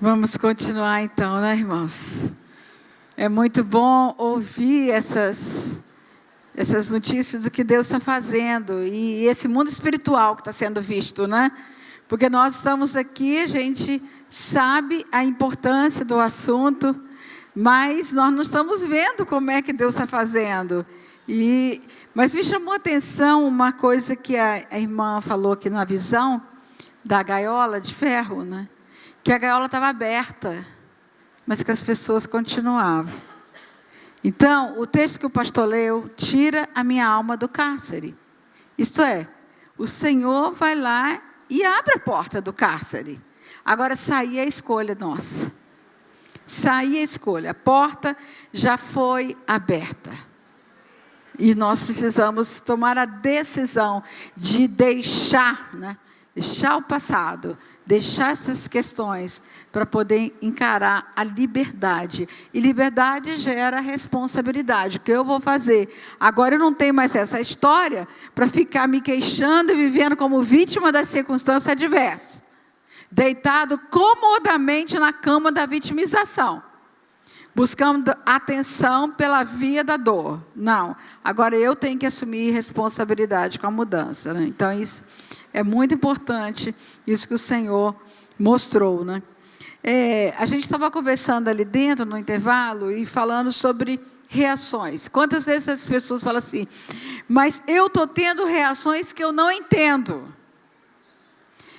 Vamos continuar então, né, irmãos? É muito bom ouvir essas notícias do que Deus está fazendo e esse mundo espiritual que está sendo visto, né? Porque nós estamos aqui, a gente sabe a importância do assunto, mas nós não estamos vendo como é que Deus está fazendo. Mas me chamou a atenção uma coisa que a irmã falou aqui na visão da gaiola de ferro, né? Que a gaiola estava aberta, mas que as pessoas continuavam. Então, o texto que o pastor leu, tira a minha alma do cárcere. Isto é, o Senhor vai lá e abre a porta do cárcere. Agora, sair é a escolha nossa. Sair é a escolha. A porta já foi aberta. E nós precisamos tomar a decisão de deixar, né? Deixar o passado, deixar essas questões para poder encarar a liberdade. E liberdade gera responsabilidade. O que eu vou fazer? Agora eu não tenho mais essa história para ficar me queixando e vivendo como vítima das circunstâncias adversas. Deitado comodamente na cama da vitimização. Buscando atenção pela via da dor. Não. Agora eu tenho que assumir responsabilidade com a mudança, né? Então isso é muito importante, isso que o Senhor mostrou, né? A gente estava conversando ali dentro, no intervalo, e falando sobre reações. Quantas vezes as pessoas falam assim, mas eu estou tendo reações que eu não entendo.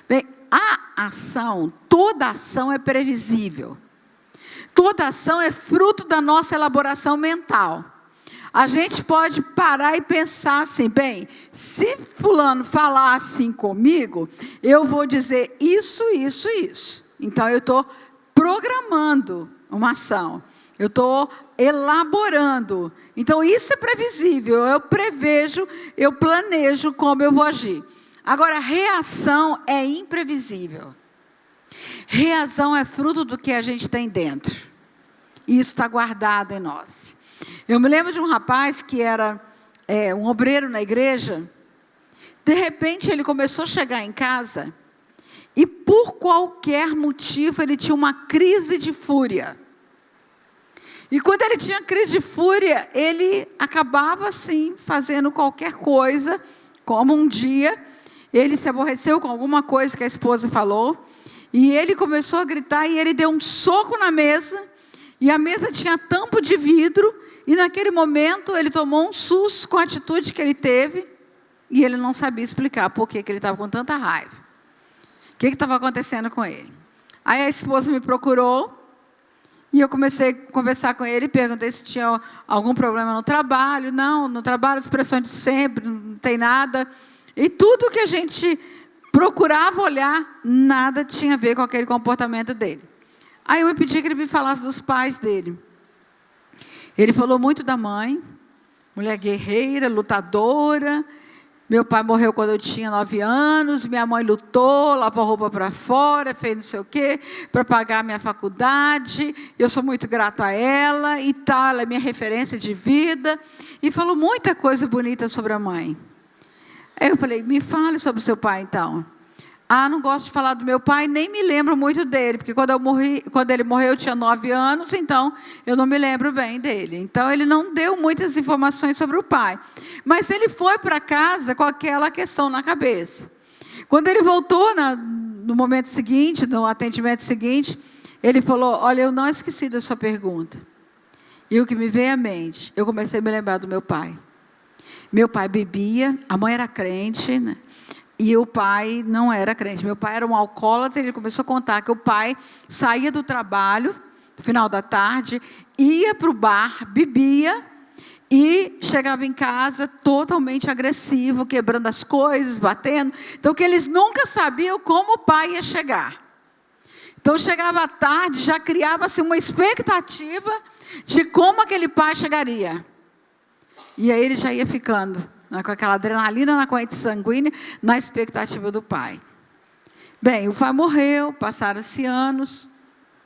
Bem, a ação, toda ação é previsível. Toda ação é fruto da nossa elaboração mental. A gente pode parar e pensar assim, bem, se fulano falar assim comigo, eu vou dizer isso, isso, isso. Então, eu estou programando uma ação. Eu estou elaborando. Então, isso é previsível. Eu prevejo, eu planejo como eu vou agir. Agora, reação é imprevisível. Reação é fruto do que a gente tem dentro. E isso está guardado em nós. Eu me lembro de um rapaz que era um obreiro na igreja. De repente, ele começou a chegar em casa e, por qualquer motivo, ele tinha uma crise de fúria. E quando ele tinha crise de fúria, ele acabava, assim, fazendo qualquer coisa, como um dia, ele se aborreceu com alguma coisa que a esposa falou, e ele começou a gritar, e ele deu um soco na mesa, e a mesa tinha tampo de vidro, e naquele momento ele tomou um susto com a atitude que ele teve, e ele não sabia explicar por que ele estava com tanta raiva. O que estava acontecendo com ele? Aí a esposa me procurou, e eu comecei a conversar com ele, perguntei se tinha algum problema no trabalho. Não, no trabalho, as pressões de sempre, não tem nada. E tudo que a gente procurava olhar, nada tinha a ver com aquele comportamento dele. Aí eu me pedi que ele me falasse dos pais dele. Ele falou muito da mãe, mulher guerreira, lutadora. Meu pai morreu quando eu tinha 9 anos, minha mãe lutou, lavou roupa para fora, fez não sei o quê, para pagar a minha faculdade. Eu sou muito grato a ela e tal, ela é minha referência de vida. E falou muita coisa bonita sobre a mãe. Aí eu falei, me fale sobre o seu pai então. Ah, não gosto de falar do meu pai, nem me lembro muito dele, porque quando ele morreu eu tinha 9 anos, então eu não me lembro bem dele. Então ele não deu muitas informações sobre o pai. Mas ele foi para casa com aquela questão na cabeça. Quando ele voltou no momento seguinte, no atendimento seguinte, ele falou, olha, eu não esqueci da sua pergunta. E o que me veio à mente, eu comecei a me lembrar do meu pai. Meu pai bebia, a mãe era crente, né? E o pai não era crente. Meu pai era um alcoólatra. Ele começou a contar que o pai saía do trabalho, no final da tarde, ia para o bar, bebia e chegava em casa totalmente agressivo, quebrando as coisas, batendo. Então, que eles nunca sabiam como o pai ia chegar. Então, chegava à tarde, já criava-se uma expectativa de como aquele pai chegaria. E aí ele já ia ficando com aquela adrenalina na corrente sanguínea, na expectativa do pai. Bem, o pai morreu, passaram-se anos,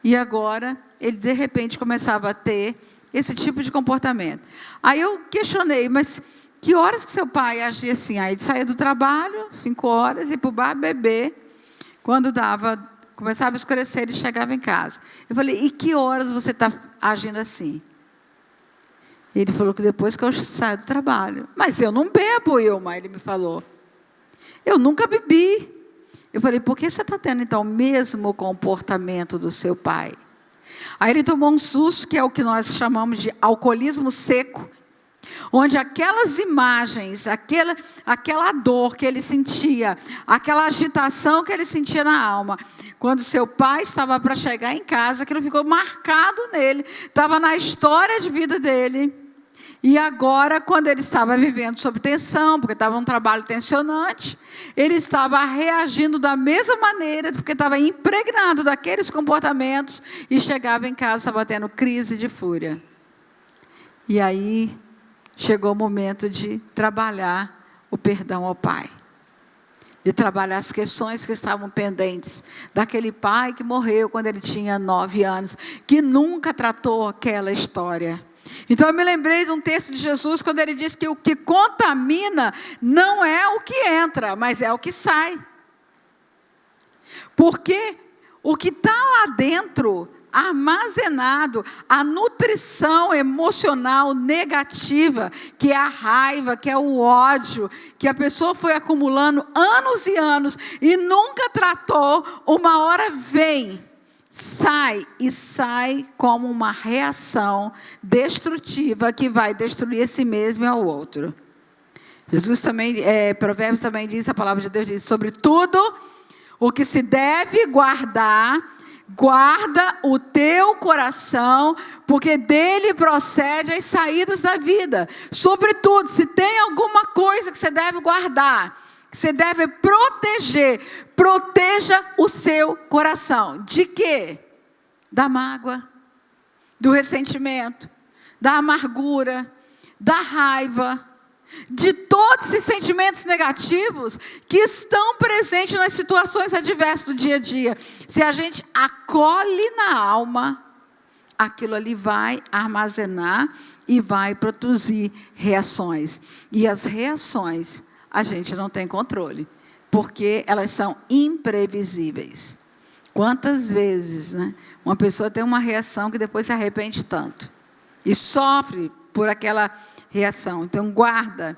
e agora ele de repente começava a ter esse tipo de comportamento. Aí eu questionei, mas que horas que seu pai agia assim? Aí ele saía do trabalho, 5 horas, ia para o bar beber, quando começava a escurecer, ele chegava em casa. Eu falei, e que horas você está agindo assim? Ele falou que depois que eu saio do trabalho. Mas eu não bebo, Ilma, ele me falou. Eu nunca bebi. Eu falei, por que você está tendo então o mesmo comportamento do seu pai? Aí ele tomou um susto, que é o que nós chamamos de alcoolismo seco, onde aquelas imagens, aquela dor que ele sentia, aquela agitação que ele sentia na alma, quando seu pai estava para chegar em casa, aquilo ficou marcado nele, estava na história de vida dele. E agora, quando ele estava vivendo sob tensão, porque estava um trabalho tensionante, ele estava reagindo da mesma maneira, porque estava impregnado daqueles comportamentos, e chegava em casa, estava tendo crise de fúria. E aí, chegou o momento de trabalhar o perdão ao pai. De trabalhar as questões que estavam pendentes. Daquele pai que morreu quando ele tinha 9 anos, que nunca tratou aquela história. Então eu me lembrei de um texto de Jesus, quando ele diz que o que contamina não é o que entra, mas é o que sai. Porque o que está lá dentro, armazenado, a nutrição emocional negativa, que é a raiva, que é o ódio, que a pessoa foi acumulando anos e anos e nunca tratou, uma hora vem, sai como uma reação destrutiva que vai destruir a si mesmo e ao outro. Jesus também, Provérbios também diz, a palavra de Deus diz, sobre tudo o que se deve guardar, guarda o teu coração, porque dele procede as saídas da vida. Sobretudo, se tem alguma coisa que você deve guardar, que você deve proteger, proteja o seu coração. De quê? Da mágoa, do ressentimento, da amargura, da raiva, de todos esses sentimentos negativos que estão presentes nas situações adversas do dia a dia. Se a gente acolhe na alma, aquilo ali vai armazenar e vai produzir reações. E as reações a gente não tem controle, porque elas são imprevisíveis. Quantas vezes, né, uma pessoa tem uma reação que depois se arrepende tanto e sofre por aquela reação. Então guarda,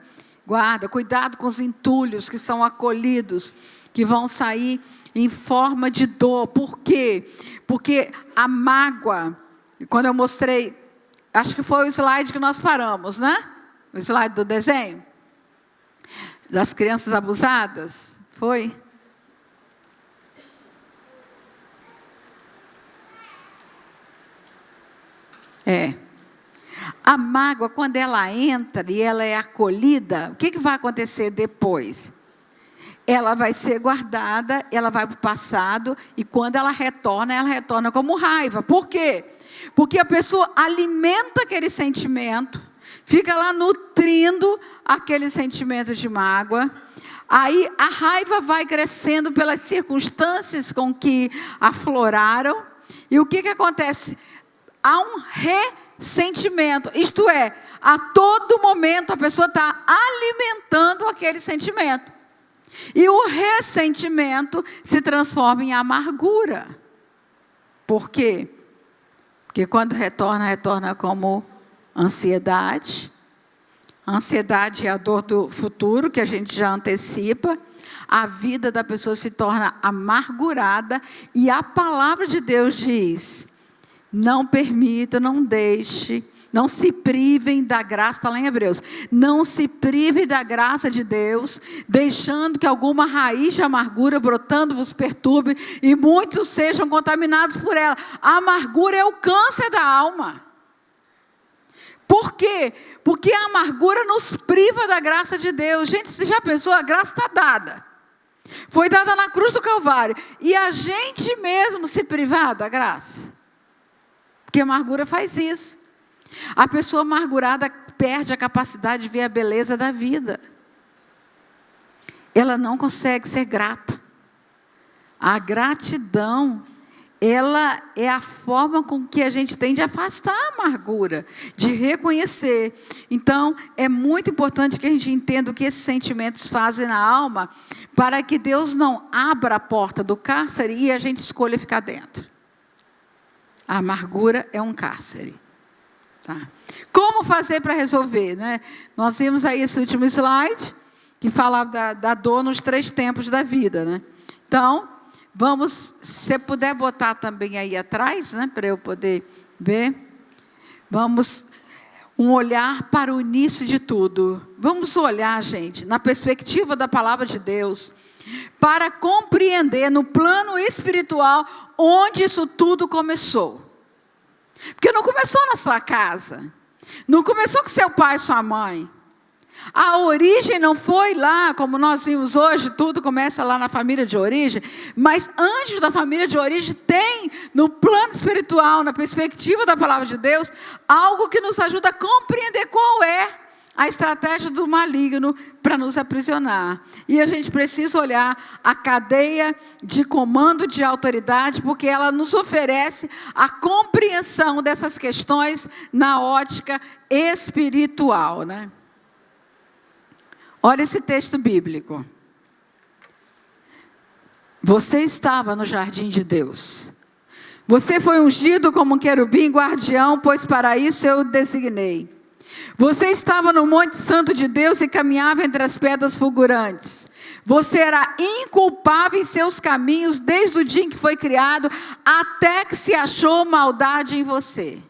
cuidado com os entulhos que são acolhidos, que vão sair em forma de dor. Por quê? Porque a mágoa, quando eu mostrei, acho que foi o slide que nós paramos, né? O slide do desenho das crianças abusadas, foi? A mágoa, quando ela entra e ela é acolhida, o que vai acontecer depois? Ela vai ser guardada, ela vai para o passado, e quando ela retorna como raiva. Por quê? Porque a pessoa alimenta aquele sentimento, fica lá nutrindo aquele sentimento de mágoa. Aí a raiva vai crescendo pelas circunstâncias com que afloraram. E o que acontece? Há um ressentimento, isto é, a todo momento a pessoa está alimentando aquele sentimento. E o ressentimento se transforma em amargura. Por quê? Porque quando retorna como ansiedade. A ansiedade é a dor do futuro, que a gente já antecipa. A vida da pessoa se torna amargurada. E a palavra de Deus diz: não permita, não deixe, não se privem da graça, está lá em Hebreus. Não se prive da graça de Deus, deixando que alguma raiz de amargura brotando vos perturbe e muitos sejam contaminados por ela. A amargura é o câncer da alma. Por quê? Porque a amargura nos priva da graça de Deus. Gente, você já pensou? A graça está dada. Foi dada na cruz do Calvário. E a gente mesmo se privar da graça. Porque a amargura faz isso. A pessoa amargurada perde a capacidade de ver a beleza da vida. Ela não consegue ser grata. A gratidão ela é a forma com que a gente tem de afastar a amargura, de reconhecer. Então, é muito importante que a gente entenda o que esses sentimentos fazem na alma, para que Deus não abra a porta do cárcere e a gente escolha ficar dentro. A amargura é um cárcere. Tá? Como fazer para resolver, né? Nós vimos aí esse último slide, que falava da dor nos 3 tempos da vida, né? Então, vamos, se você puder botar também aí atrás, né, para eu poder ver. Vamos um olhar para o início de tudo. Vamos olhar, gente, na perspectiva da palavra de Deus, para compreender no plano espiritual onde isso tudo começou. Porque não começou na sua casa, não começou com seu pai e sua mãe. A origem não foi lá, como nós vimos hoje, tudo começa lá na família de origem, mas antes da família de origem tem, no plano espiritual, na perspectiva da palavra de Deus, algo que nos ajuda a compreender qual é a estratégia do maligno para nos aprisionar. E a gente precisa olhar a cadeia de comando de autoridade, porque ela nos oferece a compreensão dessas questões na ótica espiritual, né? Olha esse texto bíblico. Você estava no jardim de Deus. Você foi ungido como um querubim guardião, pois para isso eu o designei. Você estava no Monte Santo de Deus e caminhava entre as pedras fulgurantes. Você era inculpável em seus caminhos desde o dia em que foi criado, até que se achou maldade em você.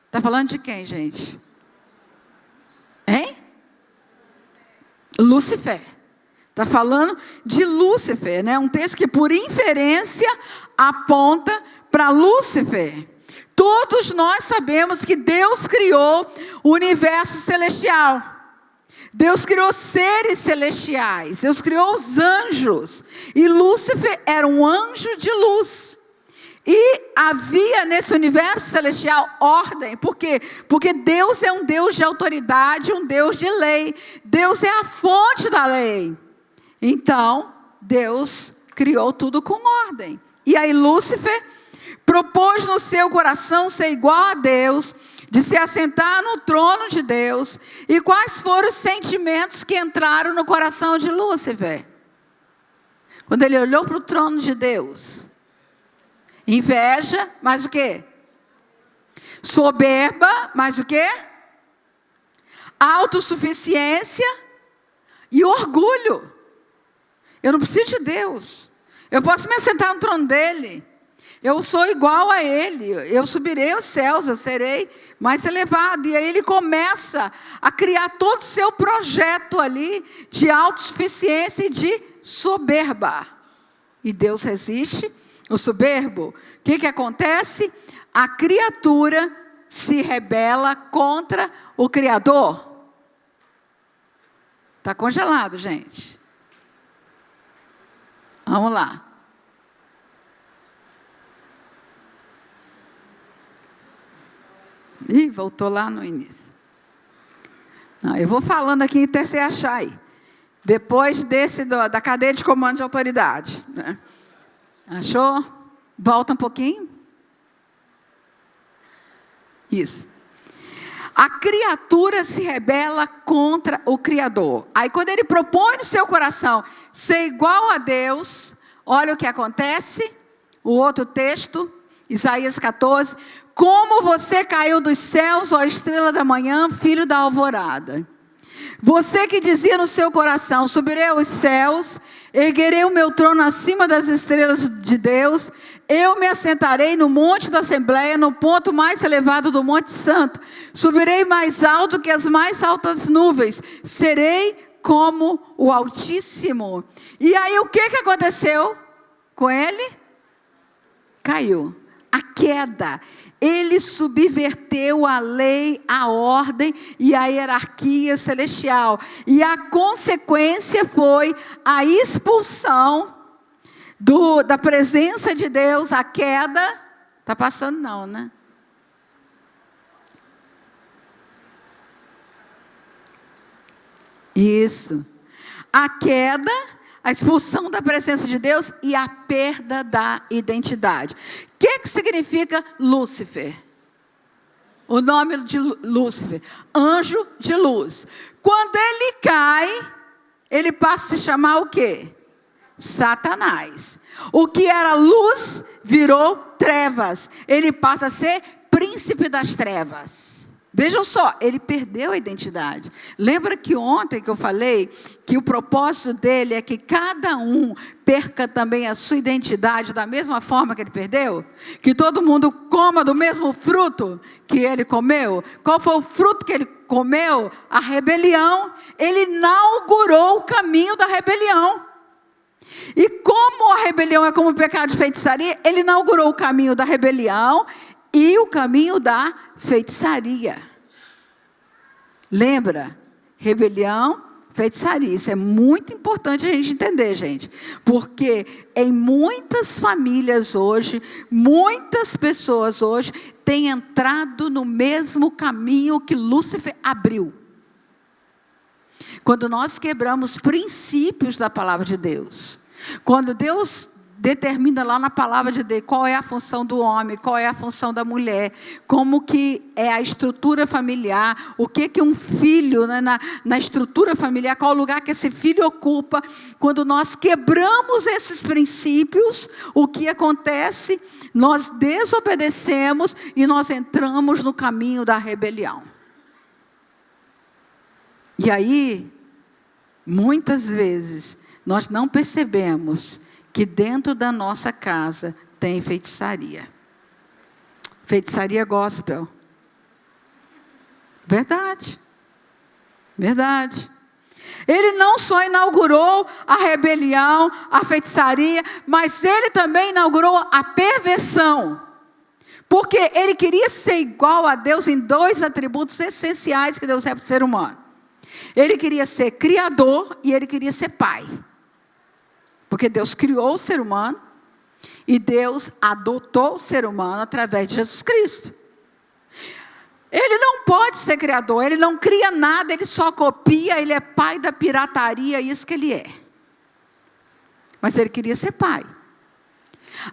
Está falando de quem, gente? Hein? Lúcifer. Está falando de Lúcifer, né? Um texto que por inferência aponta para Lúcifer. Todos nós sabemos que Deus criou o universo celestial. Deus criou seres celestiais. Deus criou os anjos. E Lúcifer era um anjo de luz. E havia nesse universo celestial ordem. Por quê? Porque Deus é um Deus de autoridade, um Deus de lei. Deus é a fonte da lei. Então, Deus criou tudo com ordem. E aí Lúcifer propôs no seu coração ser igual a Deus, de se assentar no trono de Deus. E quais foram os sentimentos que entraram no coração de Lúcifer? Quando ele olhou para o trono de Deus: inveja, mais o quê? Soberba, mais o quê? Autossuficiência e orgulho. Eu não preciso de Deus. Eu posso me assentar no trono dele. Eu sou igual a ele. Eu subirei aos céus, eu serei mais elevado. E aí ele começa a criar todo o seu projeto ali de autossuficiência e de soberba. E Deus resiste o soberbo. O que acontece? A criatura se rebela contra o Criador. Está congelado, gente. Vamos lá. Ih, voltou lá no início. Não, eu vou falando aqui até você achar aí. Depois desse da cadeia de comando de autoridade, né? Achou? Volta um pouquinho. Isso. A criatura se rebela contra o Criador. Aí quando ele propõe no seu coração ser igual a Deus, olha o que acontece. O outro texto, Isaías 14. Como você caiu dos céus, ó estrela da manhã, filho da alvorada. Você que dizia no seu coração: subirei aos céus, erguerei o meu trono acima das estrelas de Deus. Eu me assentarei no monte da Assembleia, no ponto mais elevado do Monte Santo. Subirei mais alto que as mais altas nuvens. Serei como o Altíssimo. E aí o que aconteceu com ele? Caiu. A queda. Ele subverteu a lei, a ordem e a hierarquia celestial. E a consequência foi a expulsão da presença de Deus, a queda. Está passando não, né? Isso. A queda, a expulsão da presença de Deus e a perda da identidade. que significa Lúcifer? O nome de Lúcifer, anjo de luz. Quando ele cai, ele passa a se chamar o quê? Satanás. O que era luz virou trevas. Ele passa a ser príncipe das trevas. Vejam só, ele perdeu a identidade. Lembra que ontem que eu falei que o propósito dele é que cada um perca também a sua identidade da mesma forma que ele perdeu? Que todo mundo coma do mesmo fruto que ele comeu? Qual foi o fruto que ele comeu? A rebelião. Ele inaugurou o caminho da rebelião. E como a rebelião é como o pecado de feitiçaria, ele inaugurou o caminho da rebelião e o caminho da feitiçaria. Lembra? Rebelião, feitiçaria. Isso é muito importante a gente entender, gente. Porque em muitas famílias hoje, muitas pessoas hoje têm entrado no mesmo caminho que Lúcifer abriu. Quando nós quebramos princípios da palavra de Deus. Quando Deus determina lá na palavra de Deus qual é a função do homem, qual é a função da mulher, como que é a estrutura familiar, o que um filho, né, na estrutura familiar, qual o lugar que esse filho ocupa. Quando nós quebramos esses princípios, o que acontece? Nós desobedecemos e nós entramos no caminho da rebelião. E aí, muitas vezes, nós não percebemos que dentro da nossa casa tem feitiçaria. Feitiçaria gospel. Verdade. Verdade. Ele não só inaugurou a rebelião, a feitiçaria, mas ele também inaugurou a perversão. Porque ele queria ser igual a Deus em dois atributos essenciais que Deus é para o ser humano. Ele queria ser criador e ele queria ser pai. Porque Deus criou o ser humano e Deus adotou o ser humano através de Jesus Cristo. Ele não pode ser criador, ele não cria nada, ele só copia, ele é pai da pirataria, isso que ele é. Mas ele queria ser pai.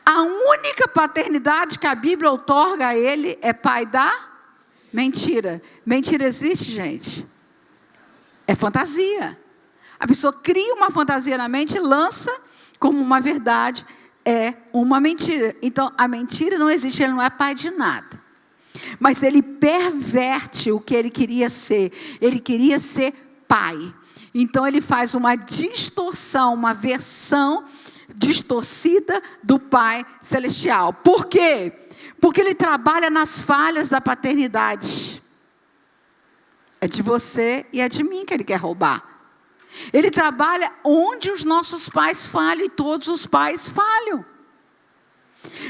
A única paternidade que a Bíblia outorga a ele é pai da mentira. Mentira existe, gente? É fantasia. A pessoa cria uma fantasia na mente e lança como uma verdade, é uma mentira. Então, a mentira não existe, ele não é pai de nada. Mas ele perverte o que ele queria ser. Ele queria ser pai. Então, ele faz uma distorção, uma versão distorcida do Pai Celestial. Por quê? Porque ele trabalha nas falhas da paternidade. É de você e é de mim que ele quer roubar. Ele trabalha onde os nossos pais falham e todos os pais falham.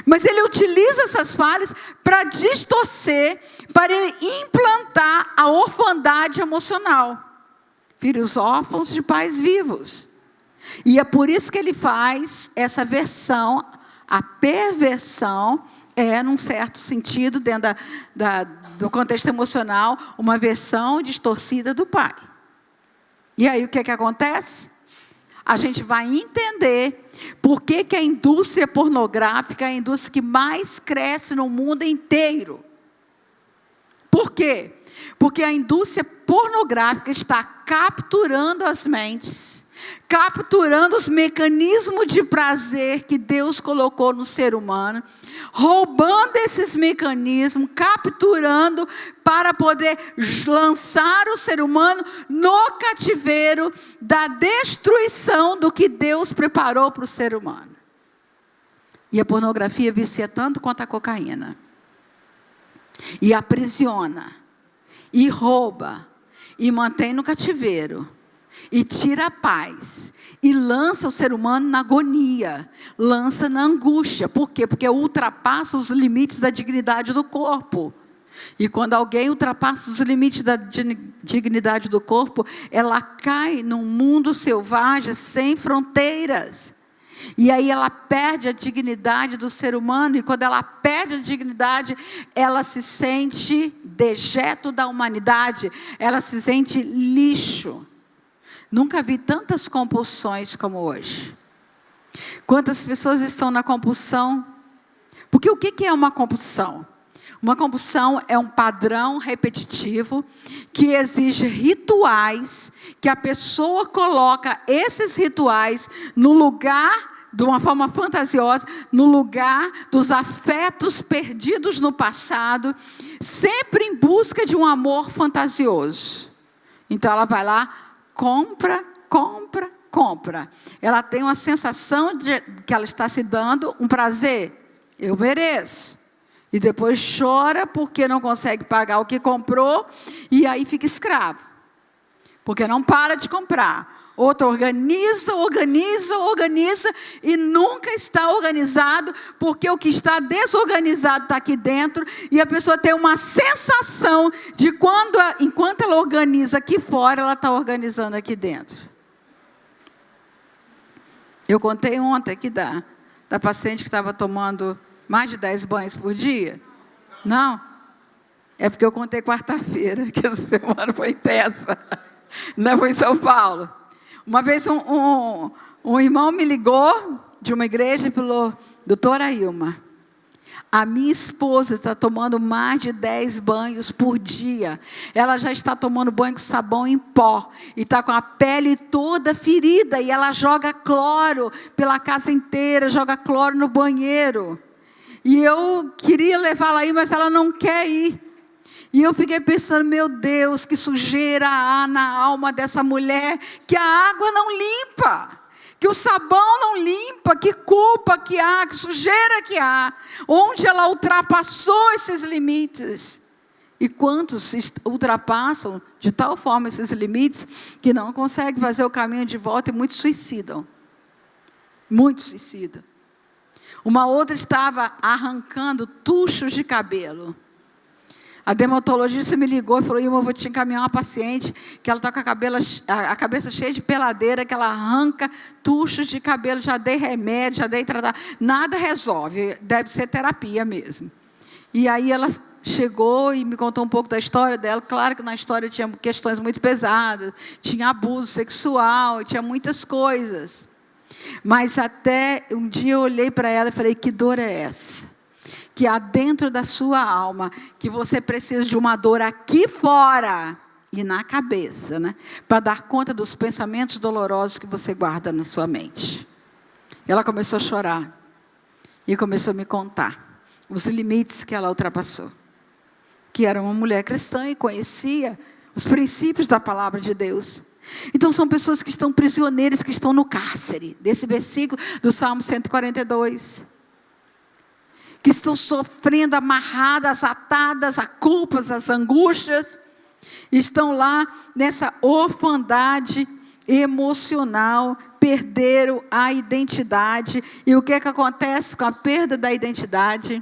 Mas ele utiliza essas falhas para distorcer, para implantar a orfandade emocional. Filhos órfãos de pais vivos. E é por isso que ele faz essa versão, a perversão, num certo sentido, dentro do contexto emocional, uma versão distorcida do pai. E aí o que acontece? A gente vai entender por que a indústria pornográfica é a indústria que mais cresce no mundo inteiro. Por quê? Porque a indústria pornográfica está capturando as mentes, capturando os mecanismos de prazer que Deus colocou no ser humano, roubando esses mecanismos, capturando para poder lançar o ser humano no cativeiro da destruição do que Deus preparou para o ser humano. E a pornografia vicia tanto quanto a cocaína. E aprisiona, e rouba, e mantém no cativeiro, e tira a paz, e lança o ser humano na agonia, lança na angústia. Por quê? Porque ultrapassa os limites da dignidade do corpo. E quando alguém ultrapassa os limites da dignidade do corpo, ela cai num mundo selvagem, sem fronteiras. E aí ela perde a dignidade do ser humano, e quando ela perde a dignidade, ela se sente dejeto da humanidade, ela se sente lixo. Nunca vi tantas compulsões como hoje. Quantas pessoas estão na compulsão? Porque o que é uma compulsão? Uma compulsão é um padrão repetitivo que exige rituais, que a pessoa coloca esses rituais no lugar, de uma forma fantasiosa, no lugar dos afetos perdidos no passado, sempre em busca de um amor fantasioso. Então ela vai lá, compra. Ela tem uma sensação de que ela está se dando um prazer. Eu mereço. E depois chora porque não consegue pagar o que comprou e aí fica escravo. Porque não para de comprar. Outra organiza e nunca está organizado, porque o que está desorganizado está aqui dentro e a pessoa tem uma sensação de enquanto ela organiza aqui fora, ela está organizando aqui dentro. Eu contei ontem aqui da paciente que estava tomando mais de 10 banhos por dia. Não? É porque eu contei quarta-feira, que essa semana foi intensa. Não foi em São Paulo. Uma vez um irmão me ligou de uma igreja e falou: doutora Ilma, a minha esposa está tomando mais de 10 banhos por dia. Ela já está tomando banho com sabão em pó. E está com a pele toda ferida. E ela joga cloro pela casa inteira, joga cloro no banheiro. E eu queria levá-la aí, mas ela não quer ir. E eu fiquei pensando, meu Deus, que sujeira há na alma dessa mulher, que a água não limpa, que o sabão não limpa, que culpa que há, que sujeira que há, onde ela ultrapassou esses limites. E quantos ultrapassam de tal forma esses limites, que não conseguem fazer o caminho de volta e muitos suicidam. Muitos suicidam. Uma outra estava arrancando tuchos de cabelo. A dermatologista me ligou e falou: eu vou te encaminhar uma paciente que ela está com a cabeça cheia de peladeira, que ela arranca tuchos de cabelo, já dei remédio, já dei tratamento, nada resolve, deve ser terapia mesmo. E aí ela chegou e me contou um pouco da história dela. Claro que na história tinha questões muito pesadas, tinha abuso sexual, tinha muitas coisas. Mas até um dia eu olhei para ela e falei: que dor é essa? Que há dentro da sua alma, que você precisa de uma dor aqui fora e na cabeça, né? Para dar conta dos pensamentos dolorosos que você guarda na sua mente. Ela começou a chorar e começou a me contar os limites que ela ultrapassou. Que era uma mulher cristã e conhecia os princípios da palavra de Deus. Então são pessoas que estão prisioneiras, que estão no cárcere, desse versículo do Salmo 142. Que estão sofrendo, amarradas, atadas a culpas, às angústias, estão lá nessa orfandade emocional, perderam a identidade. E o que é que acontece com a perda da identidade?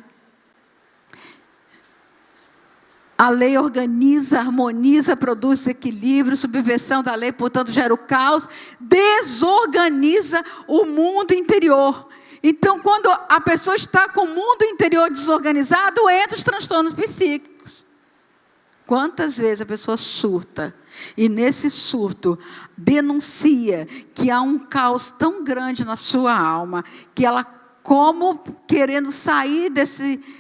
A lei organiza, harmoniza, produz equilíbrio, subversão da lei, portanto, gera o caos, desorganiza o mundo interior. Então, quando a pessoa está com o mundo interior desorganizado, entra os transtornos psíquicos. Quantas vezes a pessoa surta e nesse surto denuncia que há um caos tão grande na sua alma, que ela, como querendo sair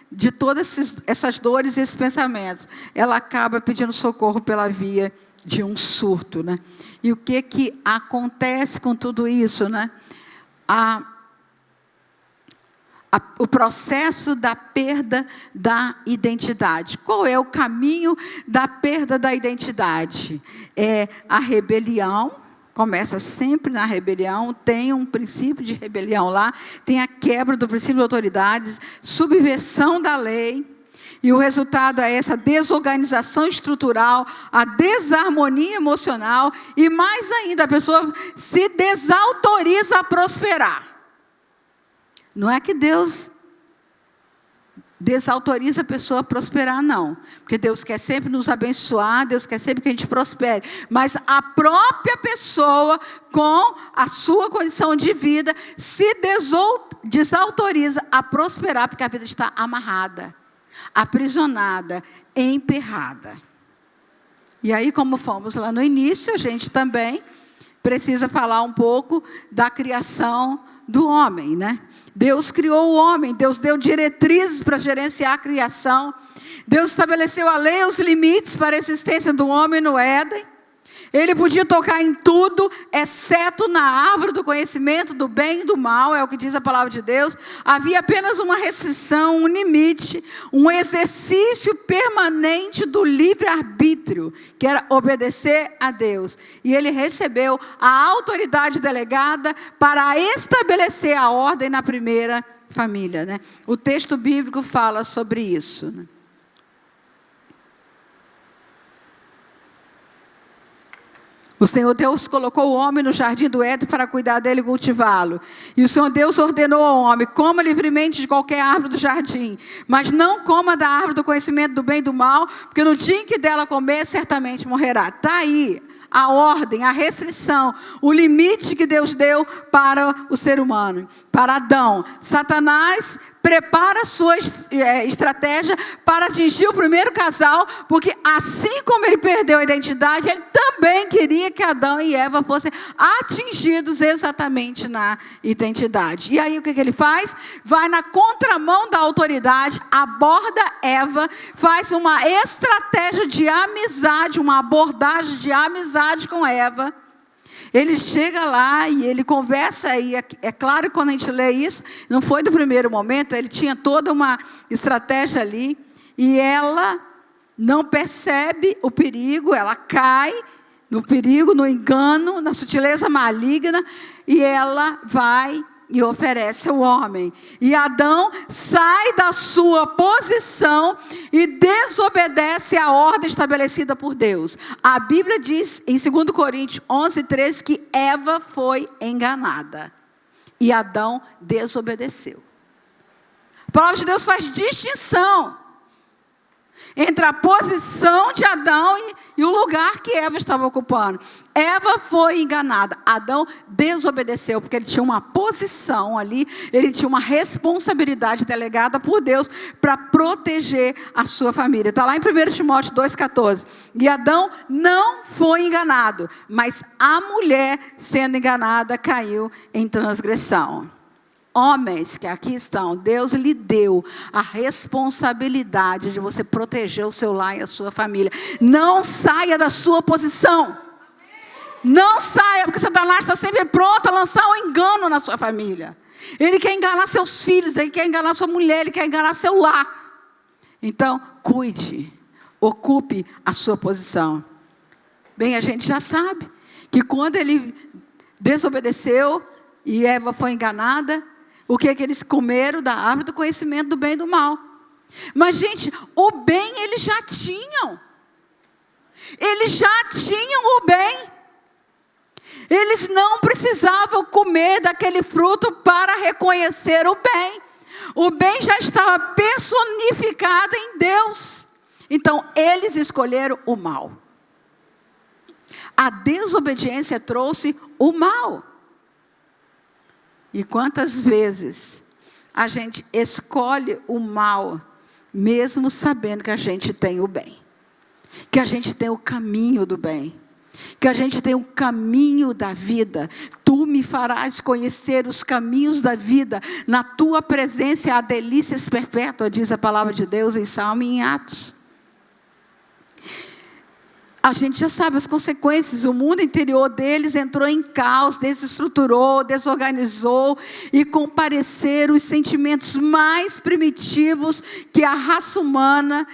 de todas essas dores e esses pensamentos, ela acaba pedindo socorro pela via de um surto, né? E o que acontece com tudo isso, né? O processo da perda da identidade. Qual é o caminho da perda da identidade? É a rebelião, começa sempre na rebelião, tem um princípio de rebelião lá, tem a quebra do princípio de autoridade, subversão da lei, e o resultado é essa desorganização estrutural, a desarmonia emocional, e mais ainda, a pessoa se desautoriza a prosperar. Não é que Deus desautoriza a pessoa a prosperar, não. Porque Deus quer sempre nos abençoar, Deus quer sempre que a gente prospere. Mas a própria pessoa, com a sua condição de vida, se desautoriza a prosperar, porque a vida está amarrada, aprisionada, emperrada. E aí, como fomos lá no início, a gente também precisa falar um pouco da criação do homem, né? Deus criou o homem, Deus deu diretrizes para gerenciar a criação. Deus estabeleceu a lei, os limites para a existência do homem no Éden. Ele podia tocar em tudo, exceto na árvore do conhecimento do bem e do mal, é o que diz a palavra de Deus. Havia apenas uma restrição, um limite, um exercício permanente do livre-arbítrio, que era obedecer a Deus. E ele recebeu a autoridade delegada para estabelecer a ordem na primeira família, né? O texto bíblico fala sobre isso, né? O Senhor Deus colocou o homem no jardim do Éden para cuidar dele e cultivá-lo. E o Senhor Deus ordenou ao homem: coma livremente de qualquer árvore do jardim, mas não coma da árvore do conhecimento do bem e do mal, porque no dia em que dela comer, certamente morrerá. Está aí a ordem, a restrição, o limite que Deus deu para o ser humano, para Adão. Satanás prepara a sua estratégia para atingir o primeiro casal, porque assim como ele perdeu a identidade, ele também queria que Adão e Eva fossem atingidos exatamente na identidade. E aí o que ele faz? Vai na contramão da autoridade, aborda Eva, faz uma estratégia de amizade, uma abordagem de amizade com Eva. Ele chega lá e ele conversa, e é claro que quando a gente lê isso, não foi do primeiro momento, ele tinha toda uma estratégia ali, e ela não percebe o perigo, ela cai no perigo, no engano, na sutileza maligna, e ela vai e oferece ao homem. E Adão sai da sua posição e desobedece à ordem estabelecida por Deus. A Bíblia diz em 2 Coríntios 11:13 que Eva foi enganada e Adão desobedeceu. A palavra de Deus faz distinção entre a posição de Adão e o lugar que Eva estava ocupando. Eva foi enganada, Adão desobedeceu, porque ele tinha uma posição ali, ele tinha uma responsabilidade delegada por Deus para proteger a sua família. Está lá em 1 Timóteo 2,14. E Adão não foi enganado, mas a mulher, sendo enganada, caiu em transgressão. Homens que aqui estão, Deus lhe deu a responsabilidade de você proteger o seu lar e a sua família. Não saia da sua posição. Não saia, porque Satanás está sempre pronto a lançar um engano na sua família. Ele quer enganar seus filhos, ele quer enganar sua mulher, ele quer enganar seu lar. Então, cuide, ocupe a sua posição. Bem, a gente já sabe que quando ele desobedeceu e Eva foi enganada, o que é que eles comeram? Da árvore do conhecimento do bem e do mal. Mas, gente, o bem eles já tinham. Eles já tinham o bem. Eles não precisavam comer daquele fruto para reconhecer o bem. O bem já estava personificado em Deus. Então, eles escolheram o mal. A desobediência trouxe o mal. E quantas vezes a gente escolhe o mal, mesmo sabendo que a gente tem o bem, que a gente tem o caminho do bem, que a gente tem o caminho da vida. Tu me farás conhecer os caminhos da vida, na tua presença há delícias perpétuas, diz a palavra de Deus em Salmo e em Atos. A gente já sabe as consequências. O mundo interior deles entrou em caos, desestruturou, desorganizou, e compareceram os sentimentos mais primitivos que a raça humana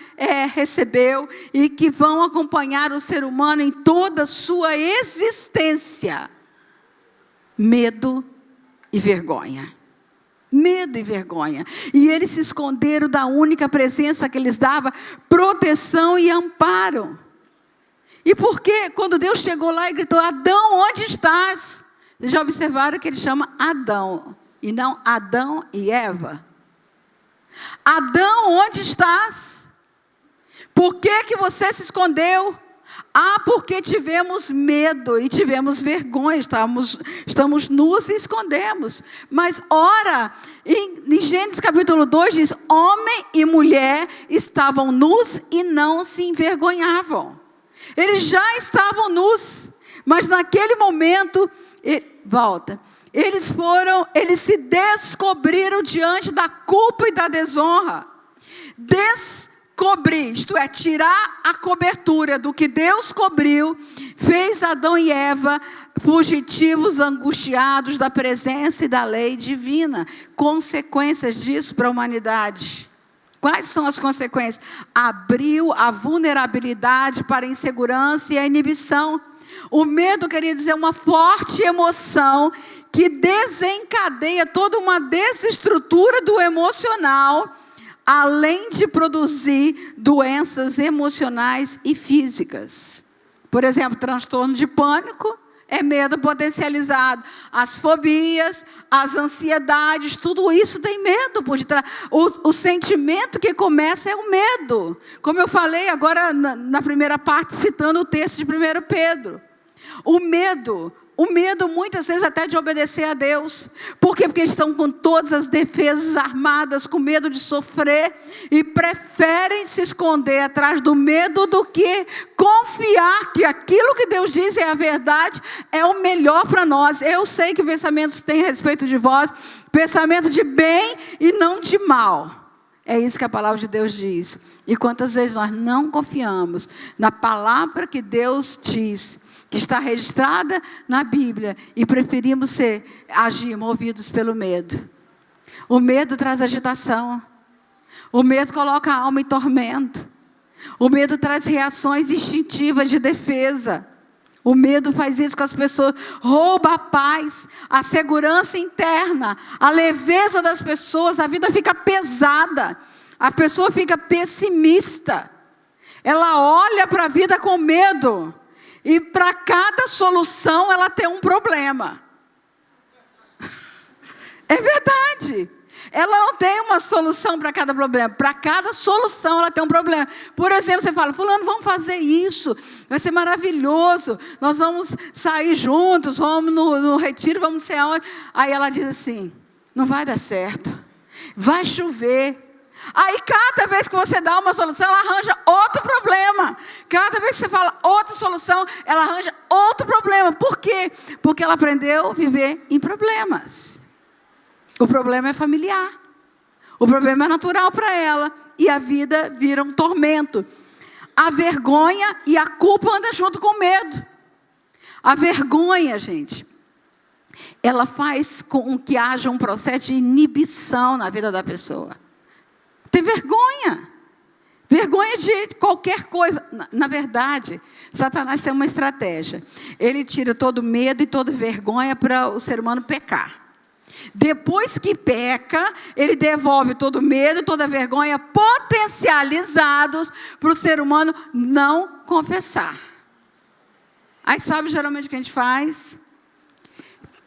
recebeu e que vão acompanhar o ser humano em toda a sua existência: medo e vergonha. Medo e vergonha. E eles se esconderam da única presença que lhes dava proteção e amparo. E por que quando Deus chegou lá e gritou: Adão, onde estás? Vocês já observaram que ele chama Adão, e não Adão e Eva? Adão, onde estás? Por que você se escondeu? Ah, porque tivemos medo e tivemos vergonha, estamos nus e escondemos. Mas ora, em Gênesis capítulo 2 diz: homem e mulher estavam nus e não se envergonhavam. Eles já estavam nus, mas naquele momento, eles se descobriram diante da culpa e da desonra. Descobrir, isto é, tirar a cobertura do que Deus cobriu, fez Adão e Eva fugitivos, angustiados da presença e da lei divina. Consequências disso para a humanidade. Quais são as consequências? Abriu a vulnerabilidade para a insegurança e a inibição. O medo, queria dizer, uma forte emoção que desencadeia toda uma desestrutura do emocional, além de produzir doenças emocionais e físicas. Por exemplo, transtorno de pânico é medo potencializado. As fobias, as ansiedades, tudo isso tem medo por detrás. O sentimento que começa é o medo. Como eu falei agora na primeira parte, citando o texto de 1 Pedro. O medo muitas vezes até de obedecer a Deus. Por quê? Porque estão com todas as defesas armadas, com medo de sofrer, e preferem se esconder atrás do medo do que confiar que aquilo que Deus diz é a verdade, é o melhor para nós. Eu sei que pensamentos têm a respeito de vós, pensamento de bem e não de mal. É isso que a palavra de Deus diz. E quantas vezes nós não confiamos na palavra que Deus diz, que está registrada na Bíblia, e preferimos agir movidos pelo medo. O medo traz agitação. O medo coloca a alma em tormento. O medo traz reações instintivas de defesa. O medo faz isso com as pessoas, rouba a paz, a segurança interna, a leveza das pessoas, a vida fica pesada, a pessoa fica pessimista. Ela olha para a vida com medo. E para cada solução ela tem um problema. É verdade. Ela não tem uma solução para cada problema. Para cada solução ela tem um problema. Por exemplo, você fala, fulano, vamos fazer isso. Vai ser maravilhoso. Nós vamos sair juntos, vamos no retiro, vamos não sei aonde. Aí ela diz assim, não vai dar certo. Vai chover. Aí cada vez que você dá uma solução, ela arranja outro problema. Cada vez que você fala outra solução, ela arranja outro problema. Por quê? Porque ela aprendeu a viver em problemas. O problema é familiar. O problema é natural para ela. E a vida vira um tormento. A vergonha e a culpa andam junto com o medo. A vergonha, gente, ela faz com que haja um processo de inibição na vida da pessoa. Tem vergonha. Vergonha de qualquer coisa. Na verdade, Satanás tem uma estratégia. Ele tira todo medo e toda vergonha para o ser humano pecar. Depois que peca, ele devolve todo medo e toda vergonha potencializados para o ser humano não confessar. Aí sabe geralmente o que a gente faz?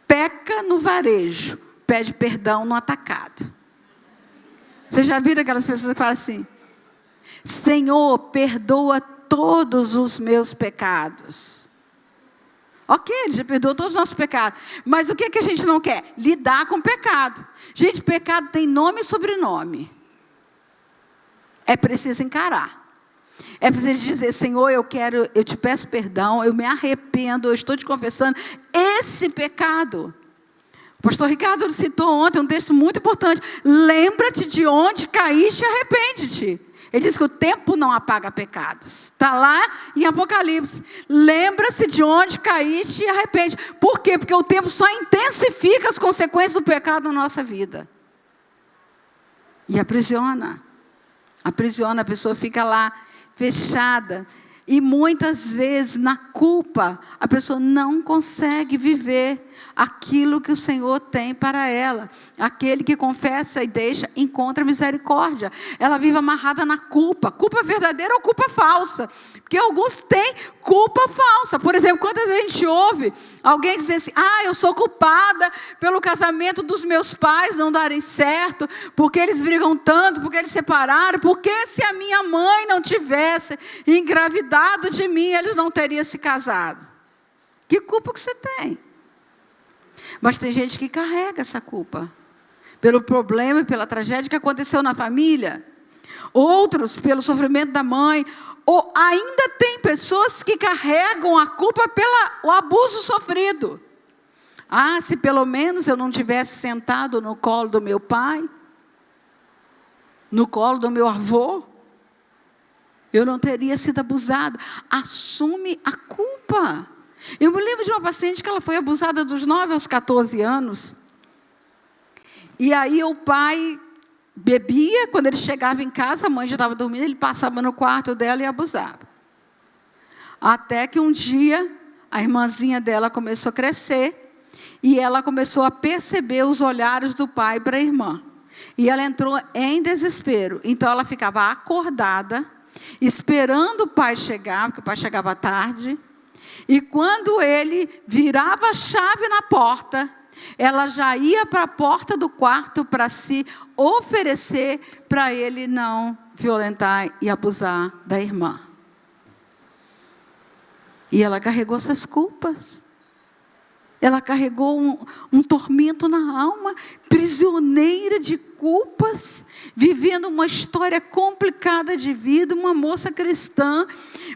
Peca no varejo, pede perdão no atacado. Vocês já viram aquelas pessoas que falam assim, Senhor, perdoa todos os meus pecados. Ok, ele já perdoou todos os nossos pecados. Mas o que a gente não quer? Lidar com o pecado. Gente, pecado tem nome e sobrenome. É preciso encarar. É preciso dizer, Senhor, eu te peço perdão, eu me arrependo, eu estou te confessando esse pecado. O pastor Ricardo citou ontem um texto muito importante. Lembra-te de onde caíste e arrepende-te. Ele diz que o tempo não apaga pecados. Está lá em Apocalipse. Lembra-se de onde caíste e arrepende. Por quê? Porque o tempo só intensifica as consequências do pecado na nossa vida. E aprisiona. Aprisiona, a pessoa fica lá fechada. E muitas vezes, na culpa, a pessoa não consegue viver aquilo que o Senhor tem para ela. Aquele que confessa e deixa, encontra misericórdia. Ela vive amarrada na culpa. Culpa verdadeira ou culpa falsa? Porque alguns têm culpa falsa. Por exemplo, quantas vezes a gente ouve alguém dizer assim, eu sou culpada pelo casamento dos meus pais não darem certo, porque eles brigam tanto, porque eles separaram, porque se a minha mãe não tivesse engravidado de mim, eles não teriam se casado. Que culpa que você tem? Mas tem gente que carrega essa culpa pelo problema e pela tragédia que aconteceu na família. Outros pelo sofrimento da mãe. Ou ainda tem pessoas que carregam a culpa pelo abuso sofrido. Ah, se pelo menos eu não tivesse sentado no colo do meu pai, no colo do meu avô, eu não teria sido abusada. Assume a culpa. Eu me lembro de uma paciente que ela foi abusada dos 9 aos 14 anos. E aí o pai bebia, quando ele chegava em casa, a mãe já estava dormindo, ele passava no quarto dela e abusava. Até que um dia, a irmãzinha dela começou a crescer, e ela começou a perceber os olhares do pai para a irmã. E ela entrou em desespero. Então ela ficava acordada, esperando o pai chegar, porque o pai chegava tarde. E quando ele virava a chave na porta, ela já ia para a porta do quarto para se oferecer para ele não violentar e abusar da irmã. E ela carregou essas culpas. Ela carregou um tormento na alma, prisioneira de culpas, vivendo uma história complicada de vida, uma moça cristã,